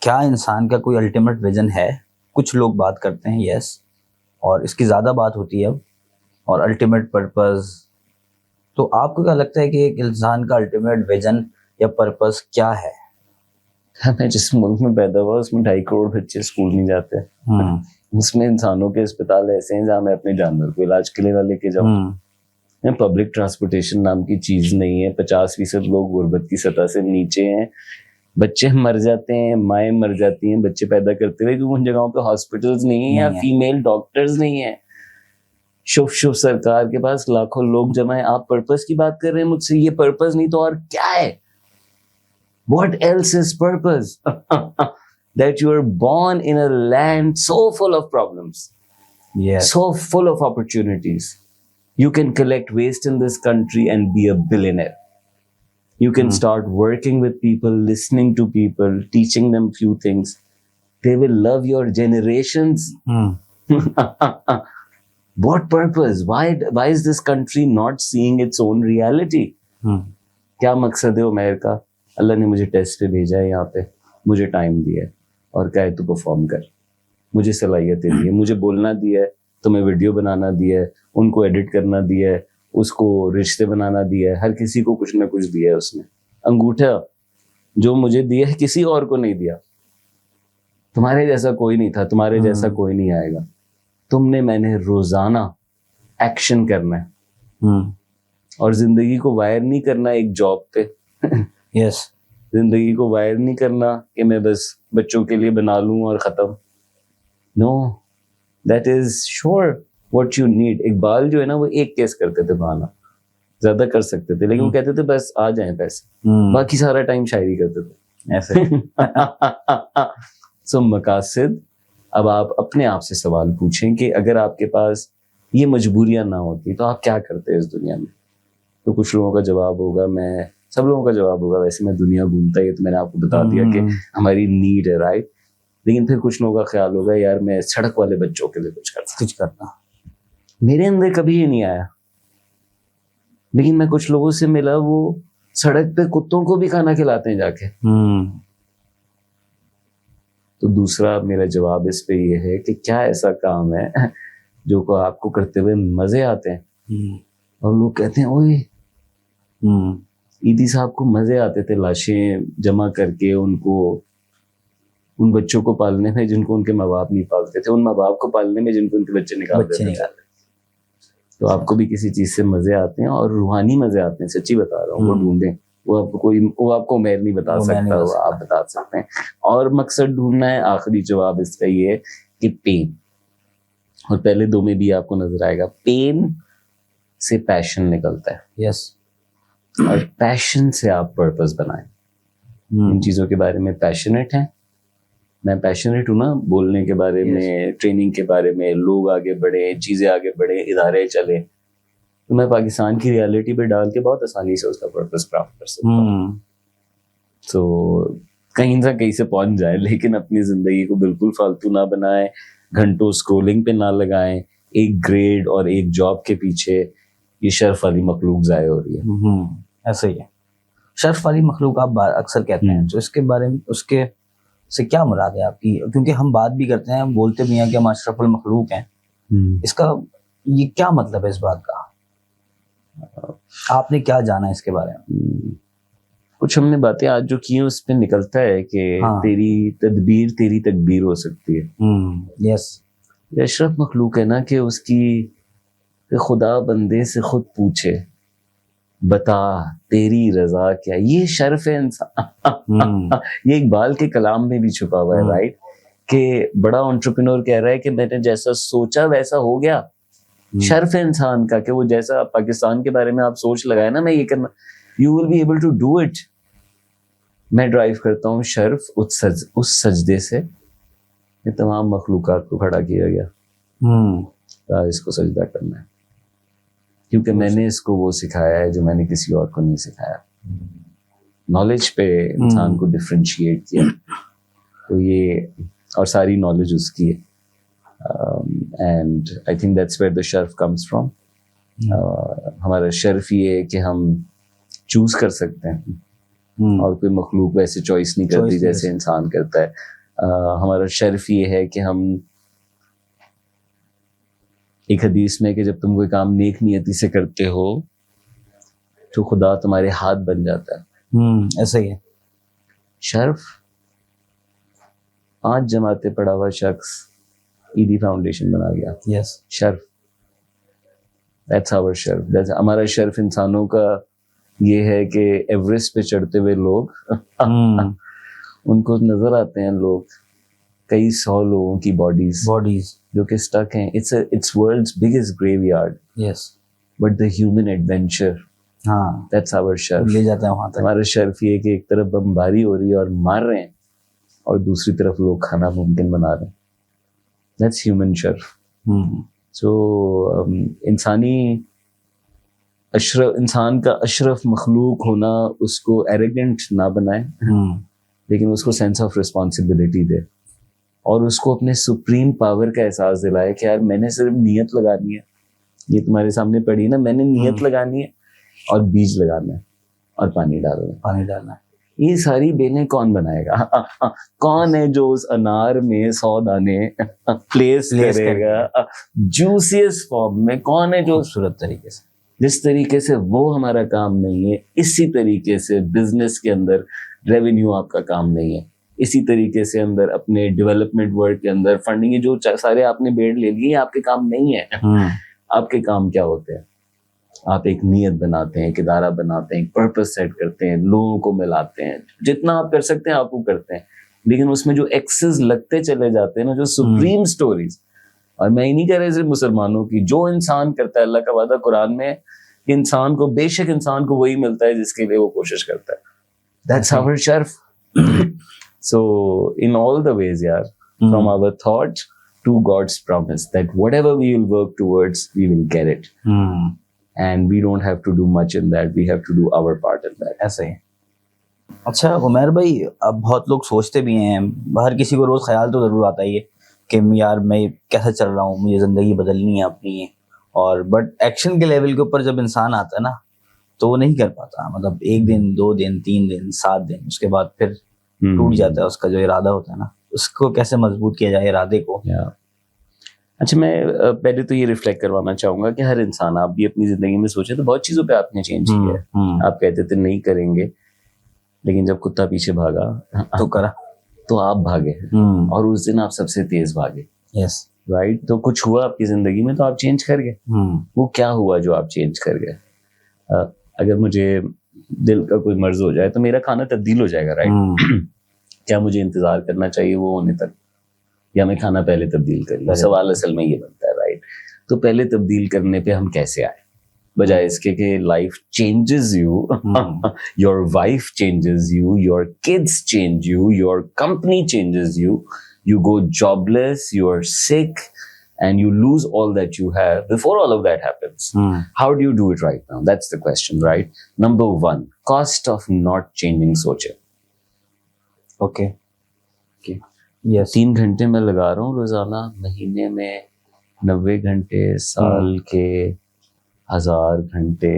کیا انسان کا کوئی الٹیمیٹ ویژن ہے؟ کچھ لوگ بات کرتے ہیں یس, اور اس کی زیادہ بات ہوتی ہے اب, اور الٹیمیٹ پرپز. تو آپ کو کیا لگتا ہے کہ ایک انسان کا الٹیمیٹ ویژن یا پرپز کیا ہے؟ میں جس ملک میں پیدا ہوا اس میں 2.5 کروڑ بچے اسکول نہیں جاتے. اس میں انسانوں کے اسپتال ایسے ہیں جہاں میں اپنے جانور کو علاج کے لیے نہ لے کے جاؤں. پبلک ٹرانسپورٹیشن نام کی چیز نہیں ہے. 50% لوگ غربت کی سطح سے نیچے ہیں. بچے مر جاتے ہیں, مائیں مر جاتی ہیں بچے پیدا کرتے ہوئے, کیونکہ ان جگہوں پہ ہاسپٹلز نہیں ہیں یا فیمیل ڈاکٹرز نہیں ہیں. شوف سرکار کے پاس لاکھوں لوگ جمع ہیں. آپ پرپز کی بات کر رہے ہیں مجھ سے, یہ پرپز نہیں تو اور کیا ہے؟ What else is purpose? That you are born in a land so full of problems, so full of opportunities. You can collect waste in this country and be a billionaire. You can start working with people, listening to people, teaching them few things. They will love your generations. What purpose? Why is this country not seeing its own reality? کیا مقصد ہے عمیر کا؟ اللہ نے مجھے test پہ بھیجا ہے, یہاں پہ مجھے ٹائم دیا ہے. اور کہا تو پرفارم کر, مجھے صلاحیتیں دی ہے, مجھے بولنا دیا ہے, تمہیں ویڈیو بنانا دیا ہے, ان کو ایڈٹ کرنا دیا ہے, اس کو رشتے بنانا دیا ہے, ہر کسی کو کچھ نہ کچھ دیا ہے اس نے. انگوٹھا جو مجھے دیا ہے کسی اور کو نہیں دیا. تمہارے جیسا کوئی نہیں تھا, تمہارے جیسا کوئی نہیں آئے گا. تم نے میں نے روزانہ ایکشن کرنا ہے اور زندگی کو وائر نہیں کرنا ایک جاب پہ. یس, زندگی کو وائر نہیں کرنا کہ میں بس بچوں کے لیے بنا لوں اور ختم. نو, دیٹ از شور واٹ یو نیڈ. اقبال جو ہے نا وہ ایک کیس کرتے تھے بہانا, زیادہ کر سکتے تھے لیکن وہ کہتے تھے بس آ جائیں پیسے, باقی سارا ٹائم شاعری کرتے تھے ایسے. سو مقاصد, اب آپ اپنے آپ سے سوال پوچھیں کہ اگر آپ کے پاس یہ مجبوریاں نہ ہوتی تو آپ کیا کرتے اس دنیا میں. تو کچھ لوگوں کا جواب ہوگا, میں سب لوگوں کا جواب ہوگا ویسے میں دنیا گھومتا ہی, تو میں نے آپ کو بتا دیا کہ ہماری نیڈ ہے, رائٹ. لیکن پھر کچھ لوگوں کا خیال ہوگا یار میں سڑک والے بچوں کے لیے کچھ کرنا. میرے اندر کبھی یہ نہیں آیا, لیکن میں کچھ لوگوں سے ملا وہ سڑک پہ کتوں کو بھی کھانا کھلاتے ہیں جا کے. تو دوسرا میرا جواب اس پہ یہ ہے کہ کیا ایسا کام ہے جو کو آپ کو کرتے ہوئے مزے آتے ہیں اور لوگ کہتے ہیں اوئے ایدی صاحب کو مزے آتے تھے لاشیں جمع کر کے ان بچوں کو پالنے میں جن کو ان کے ماں باپ نہیں پالتے تھے, ان ماں باپ کو پالنے میں جن کو ان کے بچے نکالتے تھے. تو آپ کو بھی کسی چیز سے مزے آتے ہیں اور روحانی مزے آتے ہیں, سچی بتا رہا ہوں. وہ ڈھونڈیں, وہ آپ کو عمیر نہیں بتا سکتا, وہ آپ بتا سکتے ہیں. اور مقصد ڈھونڈنا ہے. آخری جواب اس کا یہ ہے کہ پین, اور پہلے دو میں بھی آپ کو نظر آئے گا, پین سے پیشن نکلتا ہے. یس, اور پیشن سے آپ پرپس بنائیں. ان چیزوں کے بارے میں پیشنیٹ ہیں, میں پیشنیٹ ہوں نا, بولنے کے بارے میں, ٹریننگ کے بارے میں, لوگ آگے بڑھیں, چیزیں آگے بڑھیں, ادارے چلیں. تو میں پاکستان کی ریالٹی پہ ڈال کے بہت آسانی سے اس کا پرپس کرافٹ کر سکتا ہوں. تو کہیں نہ کہیں سے پہنچ جائے, لیکن اپنی زندگی کو بالکل فالتو نہ بنائیں, گھنٹوں اسکرولنگ پہ نہ لگائیں, ایک گریڈ اور ایک جاب کے پیچھے. یہ شرف والی مخلوق ضائع ہو رہی ہے. ایسا ہی ہے, شرف والی مخلوق آپ اکثر کہتے ہیں, تو اس کے بارے میں اس کے سے کیا مراد ہے آپ کی؟ کیونکہ ہم بات بھی کرتے ہیں, بولتے بھی ہیں کہ ہم اشرف المخلوق ہیں. اس کا یہ کیا مطلب ہے اس بات کا؟ آپ نے کیا جانا ہے اس کے بارے میں؟ کچھ ہم نے باتیں آج جو کی ہیں اس پہ نکلتا ہے کہ تیری تدبیر تیری تکبیر ہو سکتی ہے. یس, یہ اشرف مخلوق ہے نا کہ اس کی خدا بندے سے خود پوچھے بتا تیری رضا کیا. یہ شرف ہے انسان. یہ اقبال کے کلام میں بھی چھپا ہوا ہے, رائٹ, کہ بڑا انٹرپرینور کہہ رہا ہے کہ میں نے جیسا سوچا ویسا ہو گیا. شرف ہے انسان کا کہ وہ جیسا پاکستان کے بارے میں آپ سوچ لگائے نا میں یہ کرنا, you will be able to do it. میں ڈرائیو کرتا ہوں شرف اس سجدے سے کہ تمام مخلوقات کو کھڑا کیا گیا, اس کو سجدہ کرنا ہے, کیونکہ میں نے اس کو وہ سکھایا ہے جو میں نے کسی اور کو نہیں سکھایا. نالج پہ انسان کو ڈفرینشیٹ کیا, تو یہ اور ساری نالج اس کی ہے. And I think that's where the Sharaf comes from. ہمارا شرف یہ ہے کہ ہم چوز کر سکتے ہیں, اور کوئی مخلوق ویسے چوائس نہیں کرتی جیسے انسان کرتا ہے. ہمارا شرف یہ ہے کہ ہم, ایک حدیث میں کہ جب تم کوئی کام نیک نیتی سے کرتے ہو تو خدا تمہارے ہاتھ بن جاتا ہے. ایسا ہی ہے. شرف 5 جماعتیں پڑھا ہوا شخص ایدی فاؤنڈیشن بنا گیا. یس, شرف, دیٹس آور شرف. ہمارا شرف انسانوں کا یہ ہے کہ ایوریسٹ پہ چڑھتے ہوئے لوگ ان کو نظر آتے ہیں لوگ, کئی 100 لوگوں کی باڈیز جو کہ اسٹک ہیں. It's world's biggest graveyard. Yes, but the human adventure, that's our شرف. لے جاتے ہیں وہاں تک. ہمارا شرف یہ کہ ایک طرف بمباری ہو رہی ہے اور مار رہے ہیں, اور دوسری طرف لوگ کھانا ممکن بنا رہے ہیں. دیٹس ہیومن شرف. سو انسان کا اشرف مخلوق ہونا اس کو ایروگنٹ نہ بنائے, لیکن اس کو سینس آف رسپانسبلٹی دے, اور اس کو اپنے سپریم پاور کا احساس دلائے کہ یار میں نے صرف نیت لگانی ہے. یہ تمہارے سامنے پڑی نا, میں نے نیت لگانی ہے اور بیج لگانا ہے اور پانی ڈالنا ہے. یہ ساری بیلیں کون بنائے گا؟ کون ہے جو اس انار میں 100 دانے پلیس کرے گا جوسیس فارم میں؟ کون ہے جو خوبصورت طریقے سے؟ جس طریقے سے وہ ہمارا کام نہیں ہے، اسی طریقے سے بزنس کے اندر ریونیو آپ کا کام نہیں ہے، اسی طریقے سے اندر اپنے ڈیولپمنٹ ورک کے اندر فنڈنگ، جو سارے آپ نے بیڑ لے لیے آپ کے کام نہیں ہے۔ آپ کے کام کیا ہوتے ہیں؟ آپ ایک نیت بناتے ہیں، ایک ادارہ بناتے ہیں، ایک پرپس سیٹ کرتے ہیں، لوگوں کو ملاتے ہیں، جتنا آپ کر سکتے ہیں آپ وہ کرتے ہیں، لیکن اس میں جو ایکسز لگتے چلے جاتے ہیں نا، جو سپریم سٹوریز، اور میں ہی نہیں کہہ رہا صرف مسلمانوں کی، جو انسان کرتا ہے، اللہ کا وعدہ قرآن میں کہ انسان کو، بے شک انسان کو وہی ملتا ہے جس کے لیے وہ کوشش کرتا ہے. That's our sharf. So in all the ways, yaar, from our thought to God's promise that whatever we will work towards, we will get it. And we don't have to do much in that. We have to do our part in that. ایسے ہی. اچھا عمیر بھائی، اب بہت لوگ سوچتے بھی ہیں، ہر کسی کو روز خیال تو ضرور آتا ہی ہے کہ یار میں کیسے چل رہا ہوں، مجھے زندگی بدلنی ہے اپنی، اور بٹ ایکشن کے لیول کے اوپر جب انسان آتا ہے نا تو وہ نہیں کر پاتا. مطلب 1 دن 2 دن 3 دن 7 دن اس کے بعد پھر ٹوٹ جاتا ہے اس کا جو ارادہ ہوتا ہے نا. اس کو کیسے مضبوط کیا جائے ارادے کو؟ اچھا، میں پہلے تو یہ ریفلیکٹ کروانا چاہوں گا کہ ہر انسان، آپ بھی اپنی زندگی میں سوچیں تو بہت چیزوں پہ آپ نے چینج کیا ہے. آپ کہتے تھے نہیں کریں گے، لیکن جب کتا پیچھے بھاگا تو کرا، تو آپ بھاگے، اور اس دن آپ سب سے تیز بھاگے. Yes right. تو کچھ ہوا آپ کی زندگی میں تو آپ چینج کر گئے. وہ کیا ہوا جو آپ چینج کر گئے؟ اگر مجھے دل کا کوئی مرض ہو جائے تو میرا کھانا تبدیل ہو جائے گا. رائٹ. کیا مجھے انتظار کرنا چاہیے وہ ہونے تک، یا میں کھانا پہلے تبدیل کر لوں؟ سوال اصل میں یہ بنتا ہے. رائٹ. تو پہلے تبدیل کرنے پہ ہم کیسے آئے، بجائے اس کے کہ life changes you, your wife changes you, your kids change you, your company changes you, you go jobless, you are sick, and you lose all that you have before all of that happens. How do you do it right now? That's the question, right? Number 1, cost of not changing soche. Okay. Yes. 3 گھنٹے میں لگا رہا ہوں روزانہ، مہینے میں 90 گھنٹے، سال کے 1000 گھنٹے.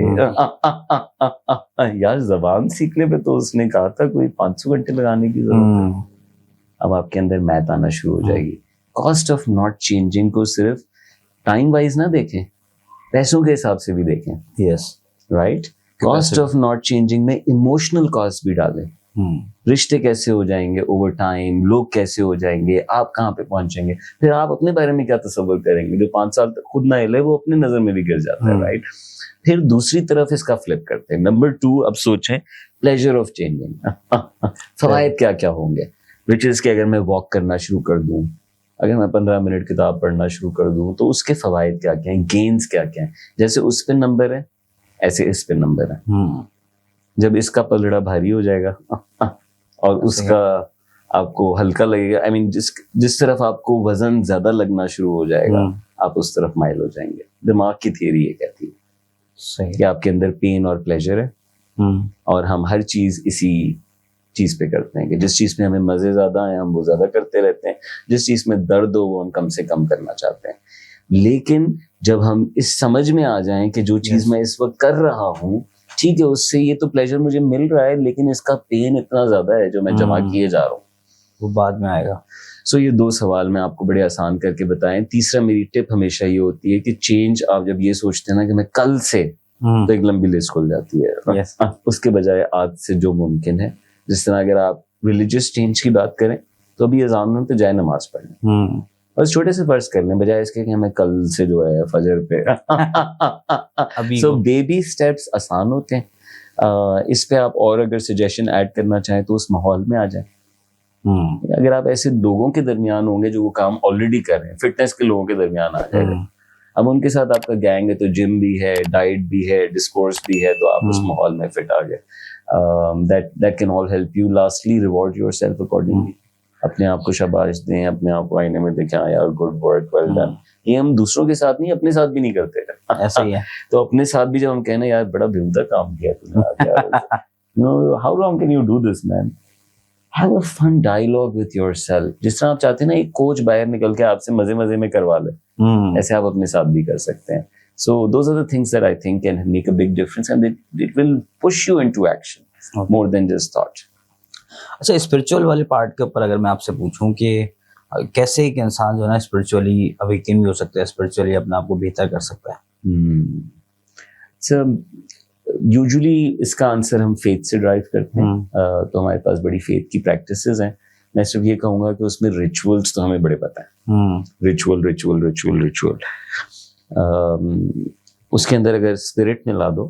یار زبان سیکھنے پہ تو اس نے کہا تھا کوئی 500 گھنٹے لگانے کی ضرورت ہے. اب آپ کے اندر میتھ آنا شروع ہو جائے گی. کاسٹ آف ناٹ چینجنگ کو صرف ٹائم وائز نہ دیکھیں، پیسوں کے حساب سے بھی دیکھیں. Yes right. Cost of not changing میں ایموشنل کاسٹ بھی ڈالیں. رشتے کیسے ہو جائیں گے اوور ٹائم، لوگ کیسے ہو جائیں گے، آپ کہاں پہ پہنچیں گے، پھر آپ اپنے بارے میں کیا تصور کریں گے. جو 5 سال تک خود نہ ہلے وہ اپنے نظر میں بھی گر جاتا ہے. رائٹ. پھر دوسری طرف اس کا فلپ کرتے ہیں. نمبر 2، اب سوچیں پلیزر آف چینجنگ، فوائد کیا کیا ہوں گے. وچ از کہ اگر میں واک کرنا شروع کر دوں، اگر میں 15 منٹ کتاب پڑھنا شروع کر دوں تو اس کے فوائد کیا کیا ہیں، گینز کیا کیا ہیں. جیسے اس پہ نمبر ہے ایسے اس پہ نمبر ہے. جب اس کا پلڑا بھاری ہو جائے گا اور اس کا آپ کو ہلکا لگے گا، آئی مین جس طرف آپ کو وزن زیادہ لگنا شروع ہو جائے گا آپ اس طرف مائل ہو جائیں گے. دماغ کی تھیوری یہ کہتی ہے کہ آپ کے اندر پین اور پلیزر ہے، اور ہم ہر چیز اسی چیز پہ کرتے ہیں کہ جس چیز میں ہمیں مزے زیادہ ہیں ہم وہ زیادہ کرتے رہتے ہیں، جس چیز میں درد ہو وہ ہم کم سے کم کرنا چاہتے ہیں. لیکن جب ہم اس سمجھ میں آ جائیں کہ جو چیز میں اس وقت کر رہا ہوں ٹھیک ہے، اس سے یہ تو پلیزر مجھے مل رہا ہے، لیکن اس کا پین اتنا زیادہ ہے جو میں جمع کیے جا رہا ہوں، وہ بعد میں آئے گا. سو یہ 2 سوال میں آپ کو بڑے آسان کر کے بتائیں. تیسرا میری ٹپ ہمیشہ یہ ہوتی ہے کہ چینج آپ جب یہ سوچتے ہیں نا کہ میں کل سے، تو ایک لمبی لسٹ کھل جاتی ہے. اس کے بجائے آج سے جو ممکن ہے. جس طرح اگر آپ ریلیجیس چینج کی بات کریں تو ابھی اذان میں تو جائے نماز پڑھ لیں، بس چھوٹے سے فرض کر لیں، بجائے اس کے کہ ہمیں کل سے جو ہے فجر پہ. سو بیبی اسٹیپس آسان ہوتے ہیں. اس پہ آپ اور اگر سجیشن ایڈ کرنا چاہیں تو اس ماحول میں آ جائیں. اگر آپ ایسے لوگوں کے درمیان ہوں گے جو وہ کام آلریڈی کر رہے ہیں، فٹنس کے لوگوں کے درمیان آ جائے گا. اب ان کے ساتھ آپ کا گینگ ہے تو جم بھی ہے، ڈائٹ بھی ہے، ڈسکورس بھی ہے، تو آپ اس ماحول میں فٹ آ گئے. That can all help you. Lastly, reward yourself accordingly. اپنے آپ کو شاباش دیں، اپنے آپ کو آئینے میں دیکھیں یار گڈ ورک، ویل ڈن. یہ ہم دوسروں کے ساتھ نہیں، اپنے ساتھ بھی نہیں کرتے. ایسا ہی ہے. تو اپنے ساتھ بھی جب ہم کہنا یار بڑا بھیمدہ کام کیا تم نے، how long can you do this man? Have a fun dialogue with yourself. جس طرح آپ چاہتے ہیں نا ایک کوچ باہر نکل کے آپ سے مزے مزے میں کروا لے، ایسے آپ اپنے ساتھ بھی کر سکتے ہیں. So those are the things that I think can make a big difference, and it will push you into action more than just thought. اچھا اسپرچول والے پارٹ کے اوپر اگر میں آپ سے پوچھوں کہ کیسے ایک انسان جو ہے نا اسپرچولی اویکن بھی ہو سکتا ہے, اسپرچولی اپنے آپ کو بہتر کر سکتا ہے؟ یوزلی اس کا آنسر ہم فیتھ سے ڈرائیو کرتے ہیں. تو ہمارے پاس بڑی فیتھ کی پریکٹسز ہیں. میں صرف یہ کہوں گا کہ اس میں ریچولس تو ہمیں بڑے پتہ ہیں. ریچول اس کے اندر اگر اسپرٹ ملا دو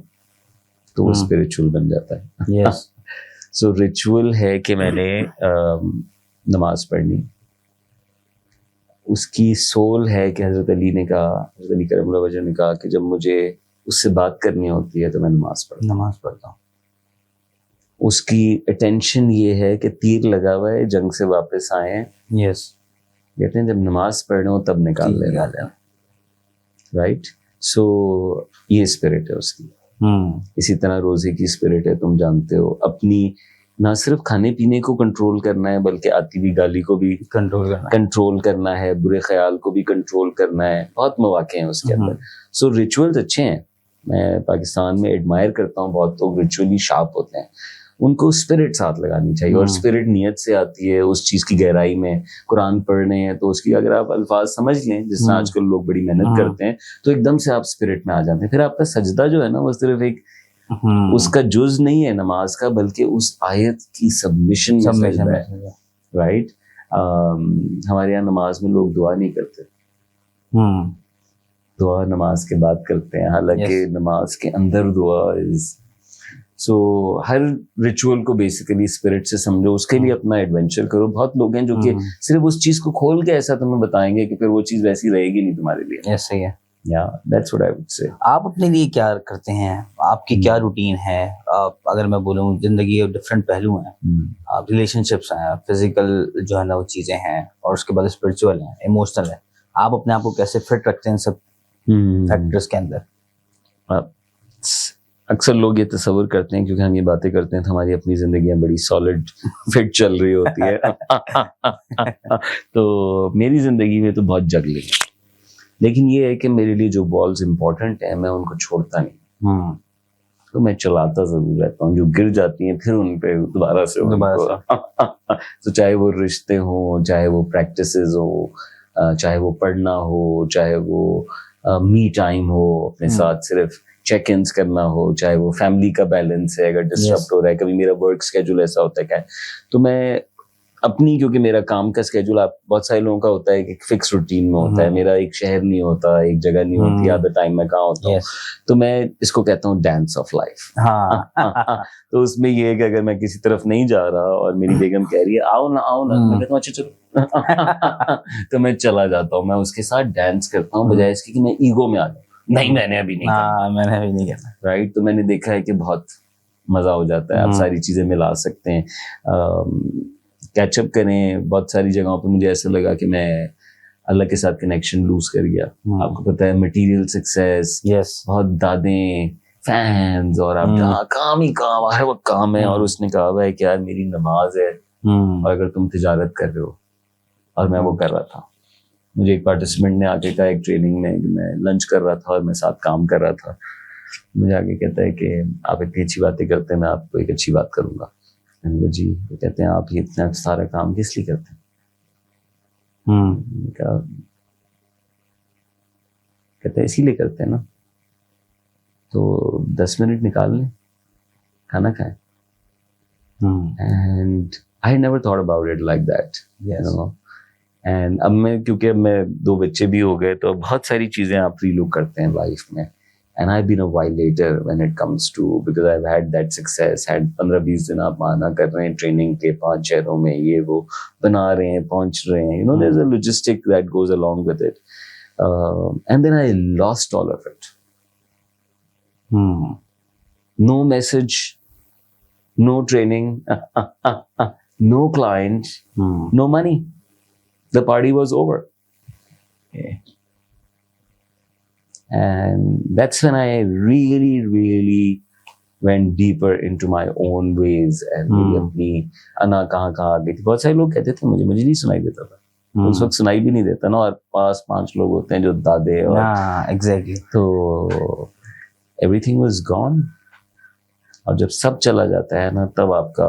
تو وہ اسپرچول بن جاتا ہے. سو ریچول ہے کہ میں نے نماز پڑھنی, اس کی سول ہے کہ حضرت علی نے کہا, حضرت علی کرم اللہ وجہ نے کہا کہ جب مجھے اس سے بات کرنی ہوتی ہے تو میں نماز پڑھتا ہوں. اس کی اٹینشن یہ ہے کہ تیر لگا ہوا ہے, جنگ سے واپس آئے ہیں, کہتے ہیں جب نماز پڑھ رہے ہو تب نکال لینا, رائٹ. سو یہ اسپرٹ ہے اس کی. اسی طرح روزے کی اسپرٹ ہے, تم جانتے ہو, اپنی نہ صرف کھانے پینے کو کنٹرول کرنا ہے بلکہ آتی ہوئی گالی کو بھی کنٹرول کرنا ہے, برے خیال کو بھی کنٹرول کرنا ہے. بہت مواقع ہیں اس کے اندر. سو ریچولز اچھے ہیں. میں پاکستان میں ایڈمائر کرتا ہوں, بہت لوگ ریچولی شارپ ہوتے ہیں. ان کو اسپرٹ ساتھ لگانی چاہیے, اور اسپرٹ نیت سے آتی ہے اس چیز کی گہرائی میں. قرآن پڑھ رہے ہیں تو اس کی اگر آپ الفاظ سمجھ لیں, جس طرح آج کل لوگ بڑی محنت کرتے ہیں, تو ایک دم سے آپ اسپرٹ میں آ جاتے ہیں. پھر آپ کا سجدہ جو ہے نا وہ صرف ایک اس کا جز نہیں ہے نماز کا, بلکہ اس آیت کی سبمیشن ہے, رائٹ. ہمارے یہاں نماز میں لوگ دعا نہیں کرتے, دعا نماز کے بعد کرتے ہیں, حالانکہ نماز کے اندر دعا سو ہر ریچول کو بیسیکلی اسپرٹ سے سمجھو, اس کے لیے اپنا ایڈونچر کرو. بہت لوگ ہیں جو کہ صرف اس چیز کو کھول کے ایسا تمہیں بتائیں گے کہ پھر وہ چیز ویسی رہے گی نہیں تمہارے لیے. ایسا ہی ہے. That's what I would say. آپ اپنے لیے کیا کرتے ہیں, آپ کی کیا روٹین ہے؟ اگر میں بولوں زندگی کے ڈفرینٹ پہلو ہیں, ریلیشن شپس ہیں, فزیکل جو ہے نا وہ چیزیں ہیں, اور اس کے بعد اسپرچول ہیں, ایموشنل ہیں. آپ اپنے آپ کو کیسے فٹ رکھتے ہیں سب فیکٹرز کے اندر؟ اکثر لوگ یہ تصور کرتے ہیں کیونکہ ہم یہ باتیں کرتے ہیں تو ہماری اپنی زندگیاں بڑی سالڈ فٹ چل رہی ہوتی ہے. تو میری زندگی میں تو بہت جگلنگ ہے, لیکن یہ ہے کہ میرے لیے جو بالز امپورٹنٹ ہیں میں ان کو چھوڑتا نہیں. تو میں چلاتا ضرور رہتا ہوں. جو گر جاتی ہیں پھر ان پہ دوبارہ سے تو چاہے وہ رشتے ہوں, چاہے وہ پریکٹسز ہو, چاہے وہ پڑھنا ہو, چاہے وہ می ٹائم ہو, اپنے ساتھ صرف چیک انس کرنا ہو, چاہے وہ فیملی کا بیلنس ہے اگر ڈسٹربٹ ہو رہا ہے. کبھی میرا ورک اسکیجول ایسا ہوتا ہے کہ تو میں اپنی, کیونکہ میرا کام کا اسکیجول آپ بہت سارے لوگوں کا ہوتا ہے کہ فکس روٹین میں ہوتا ہے, میرا ایک شہر نہیں ہوتا, ایک جگہ نہیں ہوتی, آدھا ٹائم میں کہاں ہوتا ہوں. تو میں اس کو کہتا ہوں ڈانس آف لائف. تو اس میں یہ ہے کہ اگر میں کسی طرف نہیں جا رہا اور میری بیگم کہہ رہی ہے آؤ نا, میں کہتا ہوں اچھا چلو, تو میں چلا جاتا ہوں. میں اس کے ساتھ ڈانس کرتا ہوں بجائے اس کی کہ میں ایگو میں آ جاؤں. نہیں, میں نے ابھی نہیں کرنا, رائٹ. تو میں نے دیکھا ہے کہ بہت مزہ ہو جاتا ہے, آپ ساری چیزیں ملا سکتے ہیں, کیچ اپ کریں. بہت ساری جگہوں پہ مجھے ایسا لگا کہ میں اللہ کے ساتھ کنیکشن لوز کر گیا. آپ کو پتہ ہے مٹیریل سکسیس, بہت دادیں, فینز, اور آپ جہاں کام ہی کام, ہر وقت کام ہے. اور اس نے کہا ہوا ہے کہ یار میری نماز ہے, اور اگر تم تجارت کر رہے ہو, اور میں وہ کر رہا تھا. مجھے ایک پارٹیسپینٹ نے آگے کہا ایک ٹریننگ میں, میں لنچ کر رہا تھا اور میں ساتھ کام کر رہا تھا, مجھے آگے کہتا ہے کہ آپ اتنی اچھی باتیں کرتے ہیں, میں آپ کو ایک اچھی بات کروں گا. جی. وہ کہتے ہیں آپ یہ اتنا سارا کام کس لیے کرتے ہیں؟ کہتے ہیں اسی لیے کرتے ہیں نا, تو 10 منٹ نکال لیں, کھانا کھائیں. And I never thought about it like that. You know? And اب میں, کیونکہ اب میں 2 بچے بھی ہو گئے, تو بہت ساری چیزیں آپ ری لک کرتے ہیں لائف میں. And I've been a violator when it comes to, because I've had that success, had 15-20 دن آپ مانا کر رہے ہیں ٹریننگ کے 5 شہروں میں, یہ وہ بنا رہے ہیں, پہنچ رہے ہیں, you know, there's a logistic that goes along with it. And then I lost all of it. No message, no training, no client, no money. The party was over. And that's when I really went deeper into my own ways. And اپنی انا کہاں آ گئی تھی. بہت سارے لوگ کہتے تھے مجھے نہیں سنائی دیتا تھا. اس وقت سنائی بھی نہیں دیتا نا, اور پاس 5 لوگ ہوتے ہیں جو دادے, اور ایگزیکٹلی, تو everything was gone. اور جب سب چلا جاتا ہے نا, تب آپ کا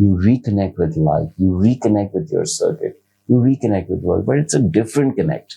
You reconnect with life, you reconnect with your circuit, you reconnect with world, but it's a different connect.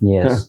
Yes.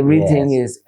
Everything is,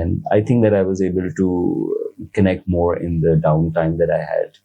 And I think that I was able to connect more in the downtime that I had.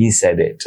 He said it.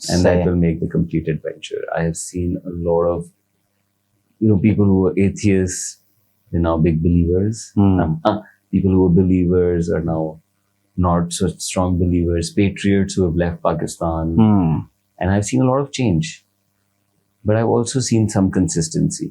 and that will make the complete adventure. I have seen a lot of people who were atheists, they're now big believers. People who were believers are now not such strong believers. Patriots who have left Pakistan, and I've seen a lot of change, but I've also seen some consistency.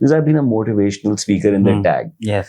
because I've been a motivational speaker in the tag. Yes.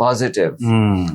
positive,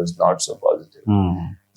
was not so positive.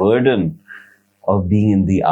burden of being in the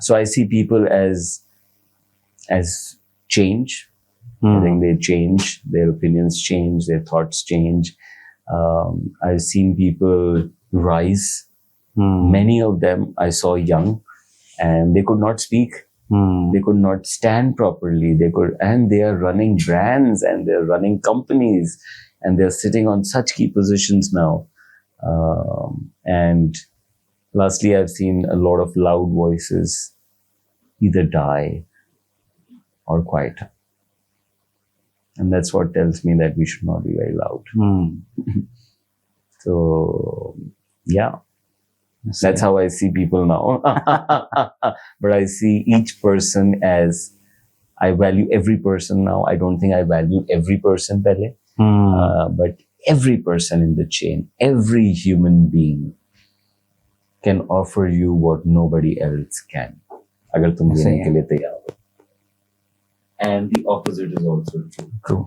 So I see people as change. I think they change, their opinions change, their thoughts change. I've seen people rise. Many of them I saw young, and they could not speak. They could not stand properly. And they are running brands, and they're running companies, and they're sitting on such key positions now. And lastly, I've seen a lot of loud voices either die or quiet. And that's what tells me that we should not be very loud. So, yeah, that's how I see people now. But I see each person as, I value every person now. I don't think I value every person pehle. But every person in the chain, every human being can offer you what nobody else can. Agar tum dene ke liye taiyar ho. And the opposite is also true.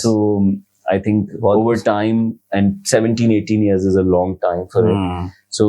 So I think over time, and 17-18 years is a long time for it. So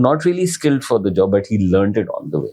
not really skilled for the job, but he learned it on the way.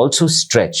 also stretch,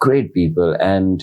great people. and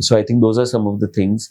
So I think those are some of the things.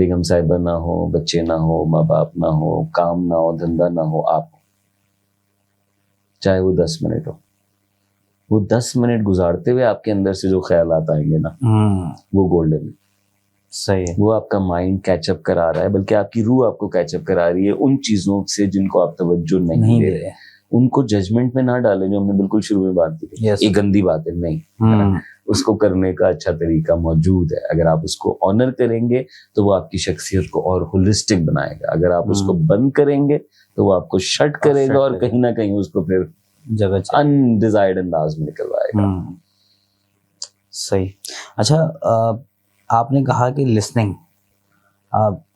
بیگم صاحبہ نہ ہو, بچے نہ ہو, ماں باپ نہ ہو, کام نہ ہو, دھندا نہ ہو, آپ ہو, چاہے وہ 10 منٹ ہو. وہ 10 منٹ گزارتے ہوئے آپ کے اندر سے جو خیالات آئیں گے نا, وہ گولڈن ہے. صحیح ہے. وہ آپ کا مائنڈ کیچ اپ کرا رہا ہے, بلکہ آپ کی روح آپ کو کیچ اپ کرا رہی ہے ان چیزوں سے جن کو آپ توجہ نہیں دے رہے. ان کو ججمنٹ میں نہ ڈالیں, جو ہم نے بالکل شروع میں بات کی, یہ گندی بات ہے, نہیں, اس کو کرنے کا اچھا طریقہ موجود ہے. اگر آپ اس کو آنر کریں گے تو وہ آپ کی شخصیت کو اور ہولسٹک بنائے گا. اگر آپ اس کو بند کریں گے تو وہ آپ کو شٹ کرے گا اور کہیں نہ کہیں اس کو پھر جگہ انڈیزائرڈ انداز میں نکلوائے گا. صحیح. اچھا, آپ نے کہا کہ لسننگ,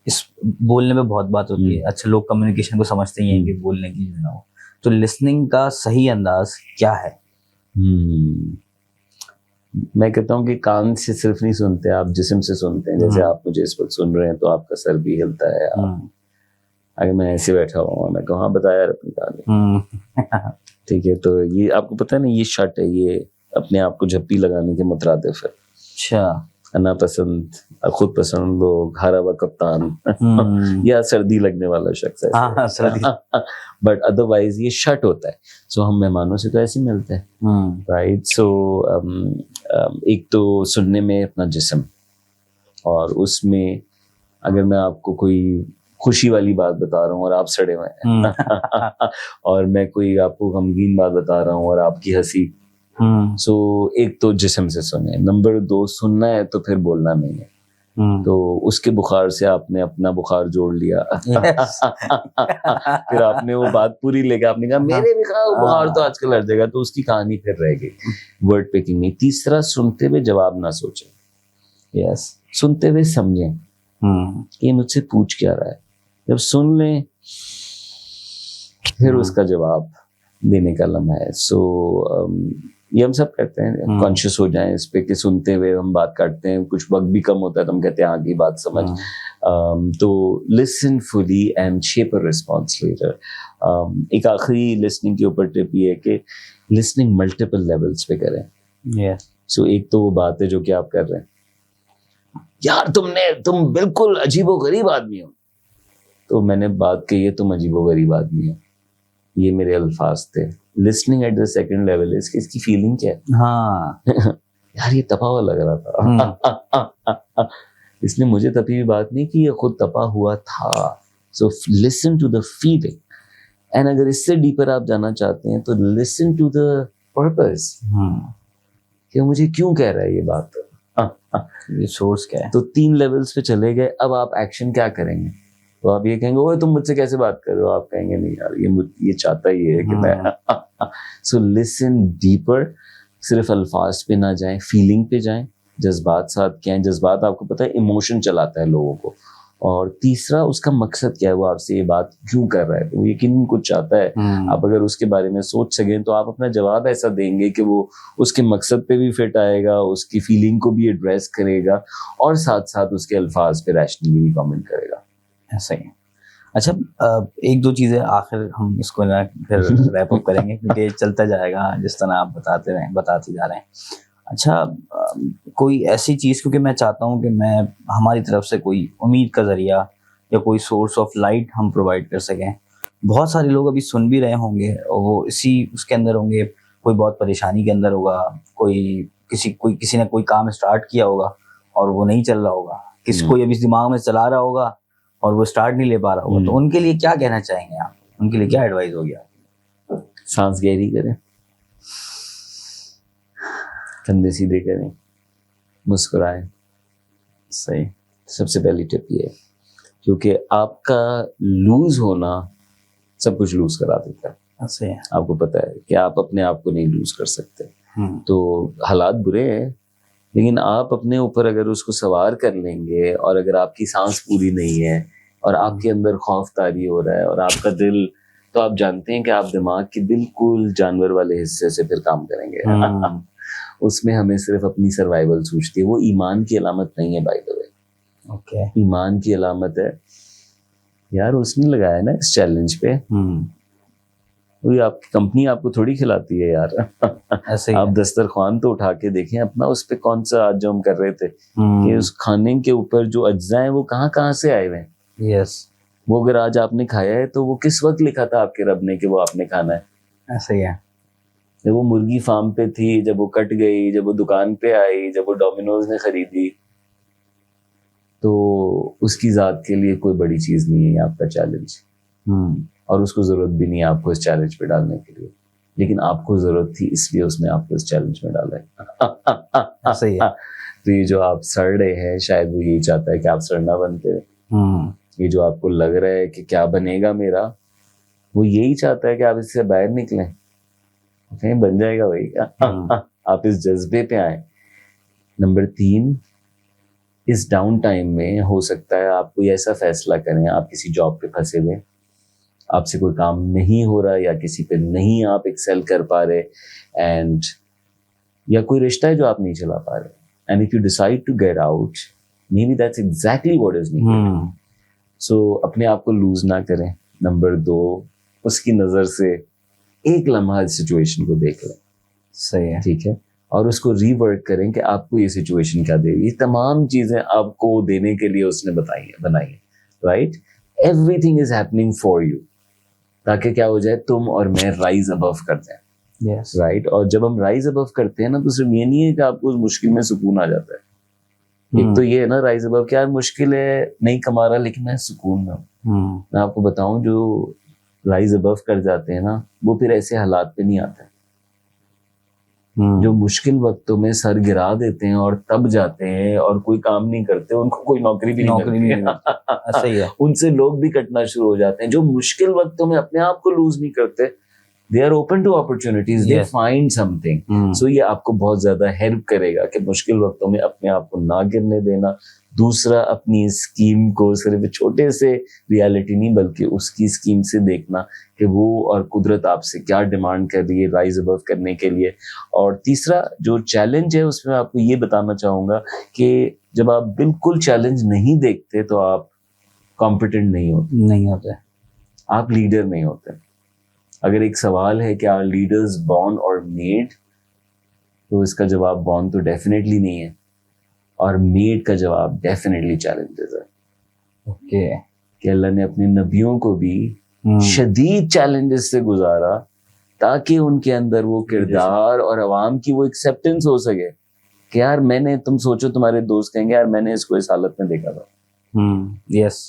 اس بولنے میں بہت بات ہوتی ہے. اچھا, لوگ کمیونیکیشن کو سمجھتے ہی ہیں کہ بولنے کی جو ہے, تو لسننگ کا صحیح انداز کیا ہے؟ میں کہتا ہوں کہ کان سے صرف نہیں سنتے, آپ جسم سے سنتے ہیں. جیسے آپ مجھے اس وقت سن رہے ہیں تو آپ کا سر بھی ہلتا ہے. اگر میں ایسے بیٹھا ہوا, میں کہاں بتایا یار اپنی کہانی, ٹھیک ہے, تو یہ آپ کو پتا ہے نا, یہ شٹ ہے, یہ اپنے آپ کو جھپی لگانے کے مترادف ہے. اچھا, انا پسند, خود پسند لوگ, ہارا ہوا کپتان, یا سردی لگنے والا شخص ہے. بٹ ادروائز یہ شٹ ہوتا ہے. سو ہم مہمانوں سے تو ایسے ہی ملتے ہیں, رائٹ. سو ایک تو سننے میں اپنا جسم, اور اس میں اگر میں آپ کو کوئی خوشی والی بات بتا رہا ہوں اور آپ سڑے ہوئے ہیں, اور میں کوئی آپ کو غمگین بات بتا رہا ہوں اور آپ کی ہنسی, سو ایک تو جسم سے سنیں. نمبر 2, سننا ہے تو پھر بولنا نہیں ہے. تو اس کے بخار سے آپ نے اپنا بخار جوڑ لیا, پھر آپ نے وہ بات پوری لے کے آپ نے کہا میرے بخار تو آج کل ہر جگہ, تو اس کی کہانی پھر رہ گئی. ورڈ پیکنگ نہیں. تیسرا, سنتے ہوئے جواب نہ سوچیں. یس, سنتے ہوئے سمجھیں کہ یہ مجھ سے پوچھ کیا رہا ہے. جب سن لیں پھر اس کا جواب دینے کا لمحہ ہے. سو یہ ہم سب کرتے ہیں, کانشیس ہو جائیں اس پہ کہ سنتے ہوئے ہم بات کرتے ہیں. کچھ وقت بھی کم ہوتا ہے تو ہم کہتے ہیں آگے بات سمجھ. تو listen fully and shape a response later. ایک آخری لسننگ کے اوپر ٹپ یہ ہے کہ لسننگ ملٹیپل لیولس پہ کریں. سو ایک تو وہ بات ہے جو کہ آپ کر رہے ہیں, یار تم بالکل عجیب و غریب آدمی ہو, تو میں نے بات کہی ہے تم عجیب و غریب آدمی ہو, یہ میرے الفاظ تھے. Listening at the second level اس کی فیلنگ کیا ہے. ہاں یار یہ تپا ہوا لگ رہا تھا, اس نے مجھے تپی ہوئی بات نہیں کی, یہ خود تپا ہوا تھا. So listen to the feeling. And اگر اس سے ڈیپر آپ جانا چاہتے ہیں تو لسن ٹو دا پرپز, کہ مجھے کیوں کہہ رہا ہے یہ بات, یہ سورس کیا ہے. تو 3 لیولز پہ چلے گئے. اب آپ ایکشن کیا کریں گے؟ تو آپ یہ کہیں گے اوہ تم مجھ سے کیسے بات کر رہے ہو. آپ کہیں گے نہیں یار یہ چاہتا ہی ہے کہ میں. سو لسن ڈیپر. صرف الفاظ پہ نہ جائیں, فیلنگ پہ جائیں, جذبات ساتھ کیا ہیں. جذبات آپ کو پتہ ہے ایموشن چلاتا ہے لوگوں کو. اور تیسرا, اس کا مقصد کیا ہے, وہ آپ سے یہ بات کیوں کر رہا ہے, وہ یقیناً کچھ چاہتا ہے. آپ اگر اس کے بارے میں سوچ سکیں تو آپ اپنا جواب ایسا دیں گے کہ وہ اس کے مقصد پہ بھی فٹ آئے گا, اس کی فیلنگ کو بھی ایڈریس کرے گا, اور ساتھ ساتھ اس کے الفاظ پہ ریشنلی بھی کامنٹ کرے گا. ایسا ہی. اچھا, 1-2 چیزیں آخر ہم اس کو پھر ریپ اپ کریں گے کیونکہ چلتا جائے گا جس طرح آپ بتاتے جا رہے ہیں. اچھا, کوئی ایسی چیز, کیونکہ میں چاہتا ہوں کہ میں ہماری طرف سے کوئی امید کا ذریعہ یا کوئی سورس آف لائٹ ہم پرووائڈ کر سکیں. بہت سارے لوگ ابھی سن بھی رہے ہوں گے اور وہ اس کے اندر ہوں گے, کوئی بہت پریشانی کے اندر ہوگا, کسی نے کوئی کام اسٹارٹ کیا ہوگا اور وہ نہیں چل رہا ہوگا, کوئی ابھی دماغ میں چلا رہا ہوگا اور وہ اسٹارٹ نہیں لے پا رہا ہوگا. تو ان کے لیے کیا کہنا چاہیں گے آپ, ان کے لیے کیا ایڈوائز ہوگی آپ؟ سانس گہری کریں, کندھے سیدھے کریں, مسکرائیں. صحیح. سب سے پہلی ٹپ یہ ہے, کیونکہ آپ کا لوز ہونا سب کچھ لوز کرا دیتا ہے. صحیح. آپ کو پتہ ہے کہ آپ اپنے آپ کو نہیں لوز کر سکتے. تو حالات برے ہیں, لیکن آپ اپنے اوپر اگر اس کو سوار کر لیں گے, اور اگر آپ کی سانس پوری نہیں ہے اور آپ کے اندر خوف طاری ہو رہا ہے اور آپ کا دل, تو آپ جانتے ہیں کہ آپ دماغ کے بالکل جانور والے حصے سے پھر کام کریں گے. اس میں ہمیں صرف اپنی سروائیول سوچتی ہے. وہ ایمان کی علامت نہیں ہے بائی دا وے. ایمان کی علامت ہے یار اس نے لگایا نا اس چیلنج پہ, وہی آپ کی کمپنی آپ کو تھوڑی کھلاتی ہے یار. ایسے ہی آپ دسترخوان تو اٹھا کے دیکھیں اپنا, اس پہ کون سا آج جو ہم کر رہے تھے کہ اس کھانے کے اوپر جو اجزاء ہیں وہ کہاں کہاں سے آئے ہوئے ہیں. یس, وہ اگر آج آپ نے کھایا ہے تو وہ کس وقت لکھا تھا آپ کے رب نے کہ وہ آپ نے کھانا ہے. ایسے ہی ہے. جب وہ مرغی فارم پہ تھی, جب وہ کٹ گئی, جب وہ دکان پہ آئی, جب وہ ڈومینوز نے خریدی, تو اس کی ذات کے لیے کوئی بڑی چیز نہیں ہے آپ کا چیلنج, اور اس کو ضرورت بھی نہیں ہے آپ کو اس چیلنج پہ ڈالنے کے لیے, لیکن آپ کو ضرورت تھی اس لیے اس نے آپ کو اس چیلنج میں ڈالا ہے. صحیح ہے. تو یہ جو آپ سڑ رہے ہیں شاید وہ یہی چاہتا ہے کہ آپ سڑنا بنتے. یہ جو آپ کو لگ رہا ہے کہ کیا بنے گا میرا, وہ یہی چاہتا ہے کہ آپ اس سے باہر نکلیں, کہیں بن جائے گا بھائی. آپ اس جذبے پہ آئیں. نمبر 3, اس ڈاؤن ٹائم میں ہو سکتا ہے آپ کوئی ایسا فیصلہ کریں, آپ کسی جاب پہ پھنسے ہوئے, آپ سے کوئی کام نہیں ہو رہا, یا کسی پہ نہیں آپ ایکسل کر پا رہے, اینڈ یا کوئی رشتہ ہے جو آپ نہیں چلا پا رہے, and if you decide to get out, maybe that's exactly what is needed. So اپنے آپ کو لوز نہ کریں. نمبر 2, اس کی نظر سے ایک لمحہ سچویشن کو دیکھ لیں. صحیح ہے. ٹھیک ہے, اور اس کو ری ورک کریں کہ آپ کو یہ سچویشن کیا دے گی. یہ تمام چیزیں آپ کو دینے کے لیے اس نے بنائی ہیں, right. Every thing is happening for you, تاکہ کیا ہو جائے, تم اور میں رائز ابو کر جائیں. رائٹ. اور جب ہم رائز ابو کرتے ہیں نا, تو صرف یہ نہیں ہے کہ آپ کو اس مشکل میں سکون آ جاتا ہے. ایک تو یہ ہے نا رائز ابو, کیا مشکل ہے, نہیں کما رہا لیکن میں سکون میں ہوں. میں آپ کو بتاؤں, جو رائز ابو کر جاتے ہیں نا, وہ پھر ایسے حالات پہ نہیں آتے. جو مشکل وقتوں میں سر گرا دیتے ہیں اور تب جاتے ہیں اور کوئی کام نہیں کرتے, ان کو کوئی نوکری بھی نہیں ملتی. ان سے لوگ بھی کٹنا شروع ہو جاتے ہیں. جو مشکل وقتوں میں اپنے آپ کو لوز نہیں کرتے, they are open to opportunities, they find something. So یہ آپ کو بہت زیادہ ہیلپ کرے گا کہ مشکل وقتوں میں اپنے آپ کو نہ گرنے دینا. دوسرا, اپنی اسکیم کو صرف چھوٹے سے ریالٹی نہیں بلکہ اس کی اسکیم سے دیکھنا کہ وہ اور قدرت آپ سے کیا ڈیمانڈ کر رہی ہے رائز ابو کرنے کے لیے. اور تیسرا جو چیلنج ہے, اس میں آپ کو یہ بتانا چاہوں گا کہ جب آپ بالکل چیلنج نہیں دیکھتے تو آپ کمپیٹنٹ نہیں ہوتے, آپ لیڈر نہیں ہوتے. اگر ایک سوال ہے کہ آر لیڈرز بورن اور میڈ, تو اس کا جواب بورن تو ڈیفینیٹلی نہیں ہے, اور میڈ کا جواب ڈیفینیٹلی چیلنجز ہے. کہ اللہ نے اپنے نبیوں کو بھی شدید چیلنجز سے گزارا تاکہ ان کے اندر وہ کردار اور عوام کی وہ ایکسیپٹنس ہو سکے کہ یار میں نے, تم سوچو تمہارے دوست کہیں گے یار میں نے اس کو اس حالت میں دیکھا تھا,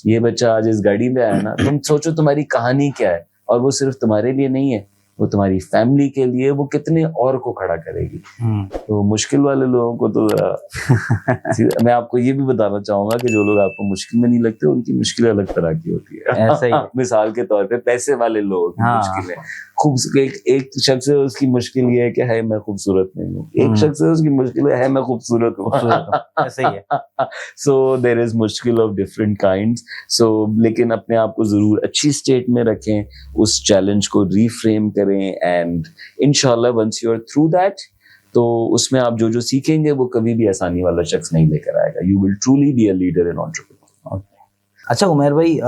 یہ بچہ آج اس گاڑی میں آیا نا, تم سوچو تمہاری کہانی کیا ہے. اور وہ صرف تمہارے لیے نہیں ہے, وہ تمہاری فیملی کے لیے وہ کتنے اور کو کھڑا کرے گی. تو مشکل والے لوگوں کو تو میں آپ کو یہ بھی بتانا چاہوں گا کہ جو لوگ آپ کو مشکل میں نہیں لگتے, ان کی مشکل الگ طرح کی ہوتی ہے. مثال کے طور پہ پیسے والے لوگ مشکل ہے. ایک شخص ہے اس کی مشکل یہ ہے کہ ہے میں خوبصورت نہیں ہوں, ایک شخص ہے اس کی مشکل ہے میں خوبصورت ہوں. سو دیر از مشکل آف ڈفرینٹ کائنڈس. سو لیکن اپنے آپ کو ضرور اچھی اسٹیٹ میں رکھیں, اس چیلنج کو ریفریم کریں, اینڈ انشاءاللہ once you are through that, تو اس میں آپ جو سیکھیں گے وہ کبھی بھی آسانی والا شخص نہیں لے کر آئے گا. You will truly be a leader in entrepreneur. اچھا عمیر بھائی,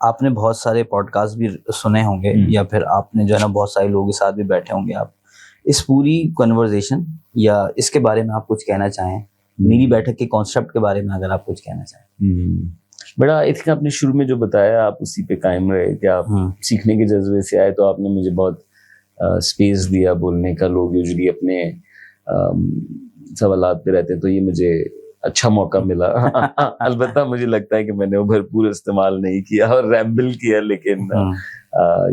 آپ نے بہت سارے پوڈ کاسٹ بھی سنے ہوں گے, یا پھر آپ نے جو ہے نا بہت سارے لوگوں کے ساتھ بھی بیٹھے ہوں گے. آپ اس پوری کنورزیشن یا اس کے بارے میں آپ کچھ کہنا چاہیں, میری بیٹھک کے کانسیپٹ کے بارے میں اگر آپ کچھ کہنا چاہیں. بڑا ایک آپ نے شروع میں جو بتایا آپ اسی پہ قائم رہے کہ آپ سیکھنے کے جذبے سے آئے, تو آپ نے مجھے بہت اسپیس دیا بولنے کا. لوگ یوزلی اپنے سوالات پہ رہتے ہیں, تو یہ مجھے اچھا موقع ملا. البتہ مجھے لگتا ہے کہ میں نے وہ بھرپور استعمال نہیں کیا اور ریمبل کیا, لیکن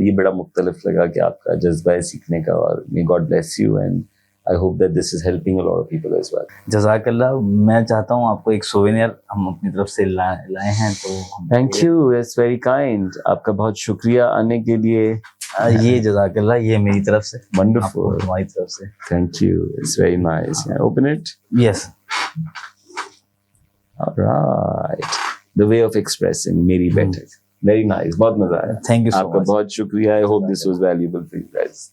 یہ بڑا مختلف لگا کہ آپ کا جذبہ ہے سیکھنے کا, اور may God bless you and I hope that this is helping a lot of people as well. جزاک اللہ. میں چاہتا ہوں آپ کو ایک سووینئر ہم اپنی طرف سے لائے ہیں, تو thank you, it's very kind. آپ کا بہت شکریہ آنے کے لیے. یہ جزاک اللہ, یہ میری طرف سے. Wonderful. ہماری طرف سے. Thank you, it's very nice. Open it. Yes. All right. The way of expressing میری بیٹھک. Very nice. بہت مزہ آیا. Thank you so much. آپ کا بہت شکریہ. I hope this was valuable for you guys.